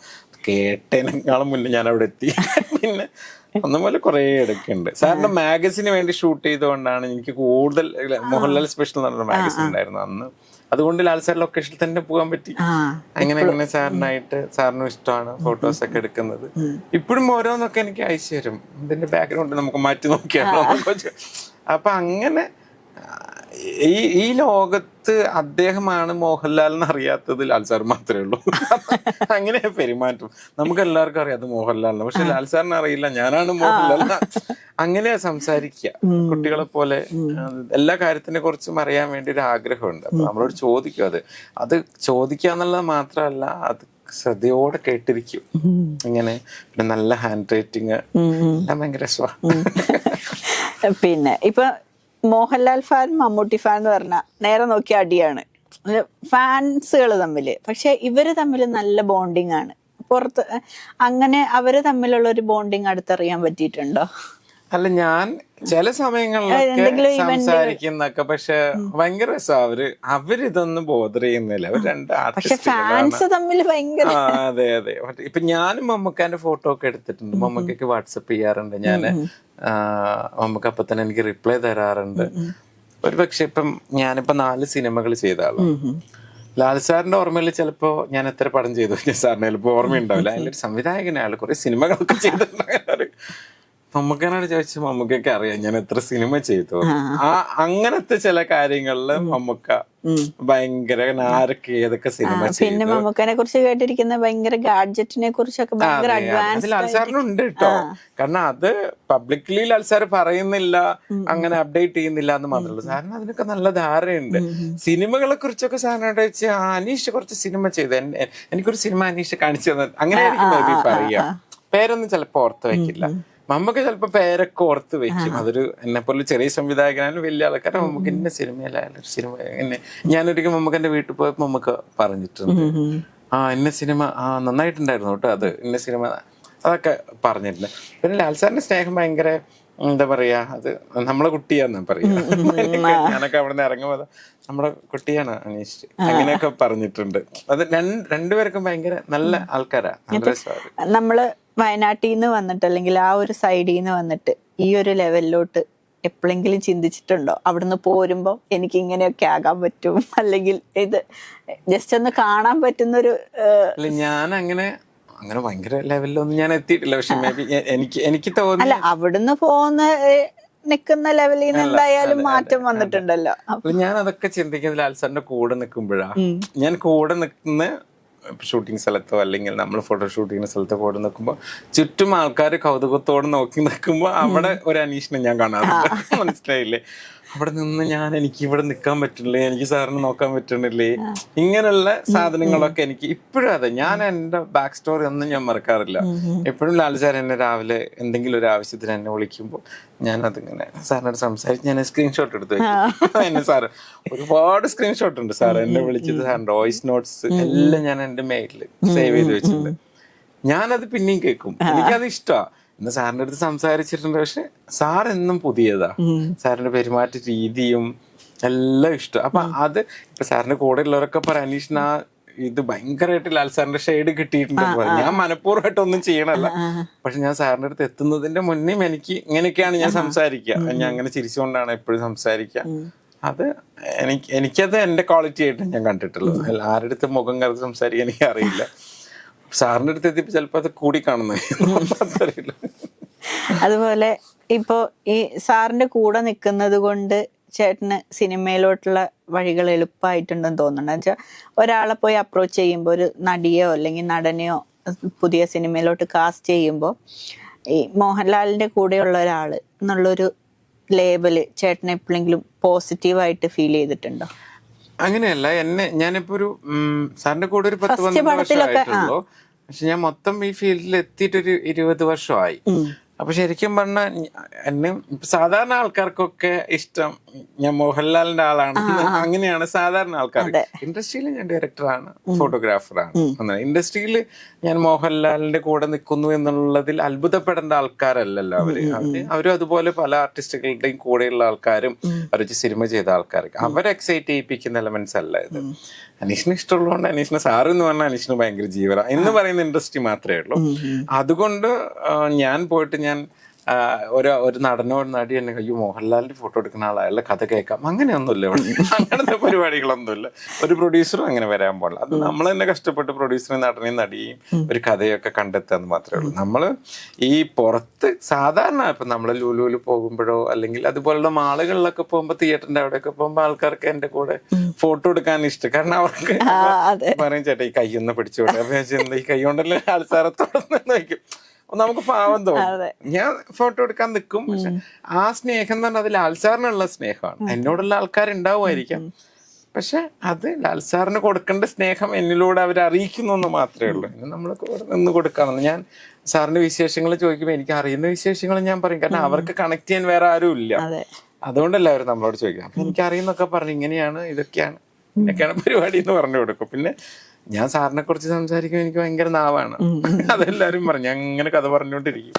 കേട്ടതിനേക്കാളും മുന്നേ ഞാൻ അവിടെ എത്തി. പിന്നെ ഒന്നുപോലെ കുറെ എടുക്കുന്നുണ്ട്. സാറിന്റെ മാഗസിന് വേണ്ടി ഷൂട്ട് ചെയ്തുകൊണ്ടാണ് എനിക്ക് കൂടുതൽ മോഹൻലാൽ സ്പെഷ്യൽ എന്ന് പറഞ്ഞ മാഗസിൻ ഉണ്ടായിരുന്നു അന്ന്. അതുകൊണ്ട് ലാൽ സാർ ലൊക്കേഷനിൽ തന്നെ പോകാൻ പറ്റി. അങ്ങനെ സാറിനായിട്ട് സാറിനും ഇഷ്ടമാണ് ഫോട്ടോസ് ഒക്കെ എടുക്കുന്നത്. ഇപ്പോഴും ഓരോന്നൊക്കെ എനിക്ക് അയച്ചു തരും. ഇതിന്റെ ബാക്ക്ഗ്രൗണ്ട് നമുക്ക് മാറ്റി നോക്കിയാലോ. അപ്പൊ അങ്ങനെ ഈ ലോകത്ത് അദ്ദേഹമാണ് മോഹൻലാൽ എന്ന് അറിയാത്തത് ലാൽ സാർ മാത്രമേ ഉള്ളൂ. അങ്ങനെ പെരുമാറ്റം നമുക്ക് എല്ലാവർക്കും അറിയാം അത് മോഹൻലാലിന്, പക്ഷെ ലാൽ സാറിന് അറിയില്ല ഞാനാണ് മോഹൻലാൽ. അങ്ങനെയാ സംസാരിക്കുക. കുട്ടികളെ പോലെ എല്ലാ കാര്യത്തിനെ കുറിച്ചും അറിയാൻ വേണ്ടി ഒരു ആഗ്രഹമുണ്ട്. അപ്പൊ നമ്മളോട് ചോദിക്കും. അത് ചോദിക്കുക എന്നുള്ളത് മാത്രമല്ല, അത് ശ്രദ്ധയോടെ കേട്ടിരിക്കും. ഇങ്ങനെ പിന്നെ നല്ല ഹാൻഡ് റൈറ്റിങ് എല്ലാം ഭയങ്കര രസമാണ്. പിന്നെ ഇപ്പൊ മോഹൻലാൽ ഫാൻ മമ്മൂട്ടി ഫാൻ എന്ന് പറഞ്ഞാൽ നേരെ നോക്കിയ അടിയാണ് ഫാൻസുകൾ തമ്മില്. പക്ഷെ ഇവര് തമ്മിൽ നല്ല ബോണ്ടിങ് ആണ് പുറത്ത്. അങ്ങനെ അവര് തമ്മിലുള്ള ഒരു ബോണ്ടിങ് അടുത്തറിയാൻ പറ്റിയിട്ടുണ്ടോ? അല്ല, ഞാൻ ചില സമയങ്ങളിലൊക്കെ സംസാരിക്കുന്നൊക്കെ, പക്ഷെ ഭയങ്കര രസം. അവരിതൊന്നും ബോധർ ചെയ്യുന്നില്ല. അവർ രണ്ട് ആർട്ടിസ്റ്റുകളാണ്. അതെ അതെ. ഇപ്പൊ ഞാനും മമ്മൂക്കാന്റെ ഫോട്ടോ ഒക്കെ എടുത്തിട്ടുണ്ട്. മമ്മൂക്കൊക്കെ വാട്സപ്പ് ചെയ്യാറുണ്ട്. ഞാന് മമ്മൂക്ക അപ്പൊ തന്നെ എനിക്ക് റിപ്ലൈ തരാറുണ്ട്. ഒരു പക്ഷെ ഇപ്പം ഞാനിപ്പോ 4 സിനിമകൾ ചെയ്ത ആളാണ്. ലാൽ സാറിന്റെ ഓർമ്മയിൽ ചിലപ്പോ ഞാൻ എത്ര പടം ചെയ്തു സാറിന് ചിലപ്പോ ഓർമ്മയുണ്ടാവില്ല. അതിലൊരു സംവിധായകനാണ്, കുറെ സിനിമകളൊക്കെ ചെയ്തിട്ടുണ്ട്. മമ്മൂക്കനോട് ചോദിച്ചു, മമ്മൂക്കൊക്കെ അറിയാം ഞാൻ എത്ര സിനിമ ചെയ്തു. അങ്ങനത്തെ ചില കാര്യങ്ങളില് മമ്മൂക്ക ഭയങ്കര ആരൊക്കെ ഏതൊക്കെ സിനിമ ചെയ്തു. പിന്നെ മമ്മൂക്കനെ കുറിച്ച് കേട്ടിരിക്കുന്ന ഭയങ്കര ഗാഡ്ജറ്റിനെ കുറിച്ചൊക്കെ ലാൽ സാറിനുണ്ട് കേട്ടോ. കാരണം അത് പബ്ലിക്കലി ലാൽ സാർ പറയുന്നില്ല, അങ്ങനെ അപ്ഡേറ്റ് ചെയ്യുന്നില്ല എന്ന് മാത്രമല്ല, സാറിന് അതിനൊക്കെ നല്ല ധാരണയുണ്ട്. സിനിമകളെ കുറിച്ചൊക്കെ സാറിനോട് വെച്ച് അനീഷ് കുറച്ച് സിനിമ ചെയ്ത് എനിക്കൊരു സിനിമ അനീഷ് കാണിച്ചു തന്നെ, അങ്ങനെ ആയിരിക്കും പറയാ. പേരൊന്നും ചിലപ്പോ ഓർത്ത് വെക്കില്ല. മമ്മൂക്ക് ചിലപ്പോ പേരൊക്കെ ഓർത്ത് വെക്കും. അതൊരു എന്നെ പോലെ ചെറിയ സംവിധായകനായാലും വലിയ ആൾക്കാരെ മമ്മൂക്ക് ഇന്ന സിനിമയിലായാലും സിനിമ എന്നെ ഞാനൊരിക്കൽ മമ്മൂക്കന്റെ വീട്ടിൽ പോയപ്പോ മമ്മൂക്ക് പറഞ്ഞിട്ടുണ്ട്, ഇന്ന സിനിമ നന്നായിട്ടുണ്ടായിരുന്നു കേട്ടോ, അത് ഇന്ന സിനിമ അതൊക്കെ പറഞ്ഞിട്ടുണ്ട്. പിന്നെ ലാൽ സാറിന്റെ സ്നേഹം ഭയങ്കര എന്താ പറയാ, അത് നമ്മളെ കുട്ടിയാന്നാ പറയാ. ഞാനൊക്കെ അവിടെ നിന്ന് ഇറങ്ങുമ്പോ നമ്മുടെ കുട്ടിയാണ് അനീഷ്, അങ്ങനെയൊക്കെ പറഞ്ഞിട്ടുണ്ട്. അത് രണ്ടുപേർക്കും ഭയങ്കര നല്ല ആൾക്കാരാ. നമ്മള് വയനാട്ടിൽ നിന്ന് വന്നിട്ട് അല്ലെങ്കിൽ ആ ഒരു സൈഡിൽ നിന്ന് വന്നിട്ട് ഈ ഒരു ലെവലിലോട്ട് എപ്പോഴെങ്കിലും ചിന്തിച്ചിട്ടുണ്ടോ? അവിടുന്ന് പോരുമ്പോ എനിക്ക് ഇങ്ങനെയൊക്കെ ആകാൻ പറ്റും, അല്ലെങ്കിൽ ഇത് ജസ്റ്റ് ഒന്ന് കാണാൻ പറ്റുന്നൊരു ഞാൻ അങ്ങനെ ഭയങ്കര ലെവലിലൊന്നും ഞാൻ എത്തിയിട്ടില്ല. പക്ഷെ മേ ബി എനിക്ക് തോന്നി അല്ല, അവിടുന്ന് പോകുന്ന നിക്കുന്ന ലെവലിൽ നിന്ന് എന്തായാലും മാറ്റം വന്നിട്ടുണ്ടല്ലോ. ഞാൻ അതൊക്കെ ചിന്തിക്കുന്നത് ലാൽ സാറിന്റെ കൂടെ നിൽക്കുമ്പോഴാ. ഞാൻ കൂടെ നിൽക്കുന്ന ഷൂട്ടിംഗ് സ്ഥലത്തോ അല്ലെങ്കിൽ നമ്മൾ ഫോട്ടോ ഷൂട്ട് ചെയ്യുന്ന സ്ഥലത്തോ കൂടെ നിൽക്കുമ്പോൾ ചുറ്റും ആൾക്കാർ കൗതുകത്തോടെ നോക്കി നിൽക്കുമ്പോൾ അവിടെ ഒരു അനീഷിനെ ഞാൻ കാണാറുണ്ട്. മനസ്സിലായില്ലേ? അവിടെ നിന്ന് എനിക്ക് ഇവിടെ നിൽക്കാൻ പറ്റുന്നില്ലേ, എനിക്ക് സാറിന് നോക്കാൻ പറ്റുന്നില്ലേ, ഇങ്ങനെയുള്ള സാധനങ്ങളൊക്കെ എനിക്ക് ഇപ്പോഴും അതെ. ഞാൻ എന്റെ ബാക്ക് സ്റ്റോറി ഒന്നും ഞാൻ മറക്കാറില്ല. എപ്പോഴും ലാൽ സാർ എന്നെ രാവിലെ എന്തെങ്കിലും ഒരു ആവശ്യത്തിന് എന്നെ വിളിക്കുമ്പോൾ ഞാൻ അതിങ്ങനെ സാറിനോട് സംസാരിച്ച് ഞാൻ സ്ക്രീൻഷോട്ട് എടുത്ത് വെക്കും. എന്നെ സാറ് ഒരുപാട് സ്ക്രീൻഷോട്ട് ഉണ്ട്. സാർ എന്നെ വിളിച്ചത്, സാറിന്റെ വോയിസ് നോട്ട്സ് എല്ലാം ഞാൻ എന്റെ മെയിലിൽ സേവ് ചെയ്ത് വെച്ചിട്ടുണ്ട്. ഞാനത് പിന്നെയും കേൾക്കും, എനിക്കത് ഇഷ്ടമാണ്. ഇന്ന് സാറിന്റെ അടുത്ത് സംസാരിച്ചിട്ടുണ്ട്, പക്ഷെ സാർ എന്നും പുതിയതാ. സാറിന്റെ പെരുമാറ്റ രീതിയും എല്ലാം ഇഷ്ടം. അപ്പൊ അത് ഇപ്പൊ സാറിന്റെ കൂടെ ഉള്ളവരൊക്കെ പറയാം, അനീഷിന് ഇത് ഭയങ്കരമായിട്ട് ലാൽ സാറിന്റെ ഷെയ്ഡ് കിട്ടിയിട്ടുണ്ടെന്ന് പറയും. ഞാൻ മനഃപൂർവ്വമായിട്ടൊന്നും ചെയ്യണല്ല, പക്ഷെ ഞാൻ സാറിന്റെ അടുത്ത് എത്തുന്നതിന്റെ മുന്നേ എനിക്ക് ഇങ്ങനെയൊക്കെയാണ് ഞാൻ സംസാരിക്കുക. ഞാൻ അങ്ങനെ ചിരിച്ചുകൊണ്ടാണ് എപ്പോഴും സംസാരിക്കുക. അത് എനിക്കത് എന്റെ ക്വാളിറ്റി ആയിട്ട് ഞാൻ കണ്ടിട്ടുള്ളൂ. ആരുടെ അടുത്ത് മുഖം കറുത്ത് സംസാരിക്കാൻ എനിക്ക് അറിയില്ല. സാറിന്റെ അടുത്ത് എത്തിയപ്പോ ചിലപ്പോ അത് കൂടി കാണുന്ന. അതുപോലെ ഇപ്പോ ഈ സാറിന്റെ കൂടെ നിൽക്കുന്നത് കൊണ്ട് ചേട്ടന് സിനിമയിലോട്ടുള്ള വഴികൾ എളുപ്പമായിട്ടുണ്ടെന്ന് തോന്നുന്നുണ്ട്. വെച്ചാൽ ഒരാളെ പോയി അപ്രോച്ച് ചെയ്യുമ്പോൾ, ഒരു നടിയോ അല്ലെങ്കിൽ നടനെയോ പുതിയ സിനിമയിലോട്ട് കാസ്റ്റ് ചെയ്യുമ്പോൾ ഈ മോഹൻലാലിന്റെ കൂടെയുള്ള ഒരാള് എന്നുള്ളൊരു ലേബല് ചേട്ടന് എപ്പോഴെങ്കിലും പോസിറ്റീവായിട്ട് ഫീൽ ചെയ്തിട്ടുണ്ടോ? അങ്ങനെയല്ല, ഞാനിപ്പോ ഒരു സാറിന്റെ കൂടെ ഒരു 10-12 വർഷമായിട്ടുള്ളൂ. പക്ഷെ ഞാൻ മൊത്തം ഈ ഫീൽഡിൽ എത്തിയിട്ടൊരു 20 വർഷമായി. അപ്പൊ ശരിക്കും പറഞ്ഞാൽ എന്നെ സാധാരണ ആൾക്കാർക്കൊക്കെ ഇഷ്ടം ഞാൻ മോഹൻലാലിന്റെ ആളാണ്, അങ്ങനെയാണ് സാധാരണ ആൾക്കാർ. ഇൻഡസ്ട്രിയിൽ ഞാൻ ഡയറക്ടറാണ്, ഫോട്ടോഗ്രാഫറാണ്. ഇൻഡസ്ട്രിയിൽ ഞാൻ മോഹൻലാലിന്റെ കൂടെ നിൽക്കുന്നു എന്നുള്ളതിൽ അത്ഭുതപ്പെടേണ്ട ആൾക്കാരല്ലല്ലോ അവരും അതുപോലെ പല ആർട്ടിസ്റ്റുകളുടെയും കൂടെയുള്ള ആൾക്കാരും അവർക്ക് സിനിമ ചെയ്ത ആൾക്കാർക്ക് അവരെ എക്സൈറ്റ് ചെയ്യിപ്പിക്കുന്ന എലമെന്റ്സ് അല്ല ഇത്. അനീഷിന് ഇഷ്ടമുള്ളതുകൊണ്ട് അനീഷിന് സാറ് എന്ന് പറഞ്ഞാൽ അനീഷിന് ഭയങ്കര ജീവന എന്ന് പറയുന്ന ഇൻഡസ്ട്രി മാത്രമേ ഉള്ളൂ. അതുകൊണ്ട് ഞാൻ പോയിട്ട് ഞാൻ ഒരു നടനോ നടി എന്നെ അയ്യോ മോഹൻലാലിന്റെ ഫോട്ടോ എടുക്കുന്ന ആളാ, അയാളുടെ കഥ കേൾക്കാം, അങ്ങനെയൊന്നുമില്ല ഇവിടെ. അങ്ങനത്തെ പരിപാടികളൊന്നുമില്ല. ഒരു പ്രൊഡ്യൂസറും അങ്ങനെ വരാൻ പാടില്ല. അത് നമ്മൾ തന്നെ കഷ്ടപ്പെട്ട് പ്രൊഡ്യൂസറും നടനെയും നടിയും ഒരു കഥയൊക്കെ കണ്ടെത്താന്ന് മാത്രമേ ഉള്ളൂ. നമ്മള് ഈ പുറത്ത് സാധാരണ ഇപ്പൊ നമ്മള് ലുലുവിൽ പോകുമ്പോഴോ അല്ലെങ്കിൽ അതുപോലുള്ള മാളുകളിലൊക്കെ പോകുമ്പോ തിയേറ്ററിന്റെ അവിടെയൊക്കെ പോകുമ്പോ ആൾക്കാർക്ക് എന്റെ കൂടെ ഫോട്ടോ എടുക്കാൻ ഇഷ്ടം. കാരണം അവർക്ക് പറയും ചേട്ടാ ഈ കൈയൊന്ന് പിടിച്ചോട്ടെ, അപ്പൊ ഈ കൈ കൊണ്ടല്ലേ ആൾസാരത്തോടെ വയ്ക്കും, നമുക്ക് പാവം തോന്നും. ഞാൻ ഫോട്ടോ എടുക്കാൻ നിൽക്കും. പക്ഷെ ആ സ്നേഹം എന്ന് പറഞ്ഞാൽ അത് ലാൽസാറിനുള്ള സ്നേഹമാണ്. എന്നോടുള്ള ആൾക്കാരുണ്ടാവുമായിരിക്കാം, പക്ഷെ അത് ലാൽസാറിന് കൊടുക്കേണ്ട സ്നേഹം എന്നിലൂടെ അവർ അറിയിക്കുന്നു എന്ന് മാത്രമേ ഉള്ളൂ. നമ്മൾ നിന്ന് കൊടുക്കാമെന്ന്. ഞാൻ സാറിന്റെ വിശേഷങ്ങൾ ചോദിക്കുമ്പോൾ എനിക്ക് അറിയുന്ന വിശേഷങ്ങൾ ഞാൻ പറയും, കാരണം അവർക്ക് കണക്ട് ചെയ്യാൻ വേറെ ആരും ഇല്ല. അതുകൊണ്ടല്ല അവർ നമ്മളോട് ചോദിക്കുക. അപ്പൊ എനിക്ക് അറിയുന്നൊക്കെ പറഞ്ഞു ഇങ്ങനെയാണ് ഇതൊക്കെയാണ് പരിപാടി എന്ന് പറഞ്ഞു കൊടുക്കും. പിന്നെ ഞാൻ സാറിനെ കുറിച്ച് സംസാരിക്കുമ്പോൾ എനിക്ക് ഭയങ്കര നാവാണ്. അതെല്ലാരും പറഞ്ഞു, അങ്ങനെ കഥ പറഞ്ഞുകൊണ്ടിരിക്കും.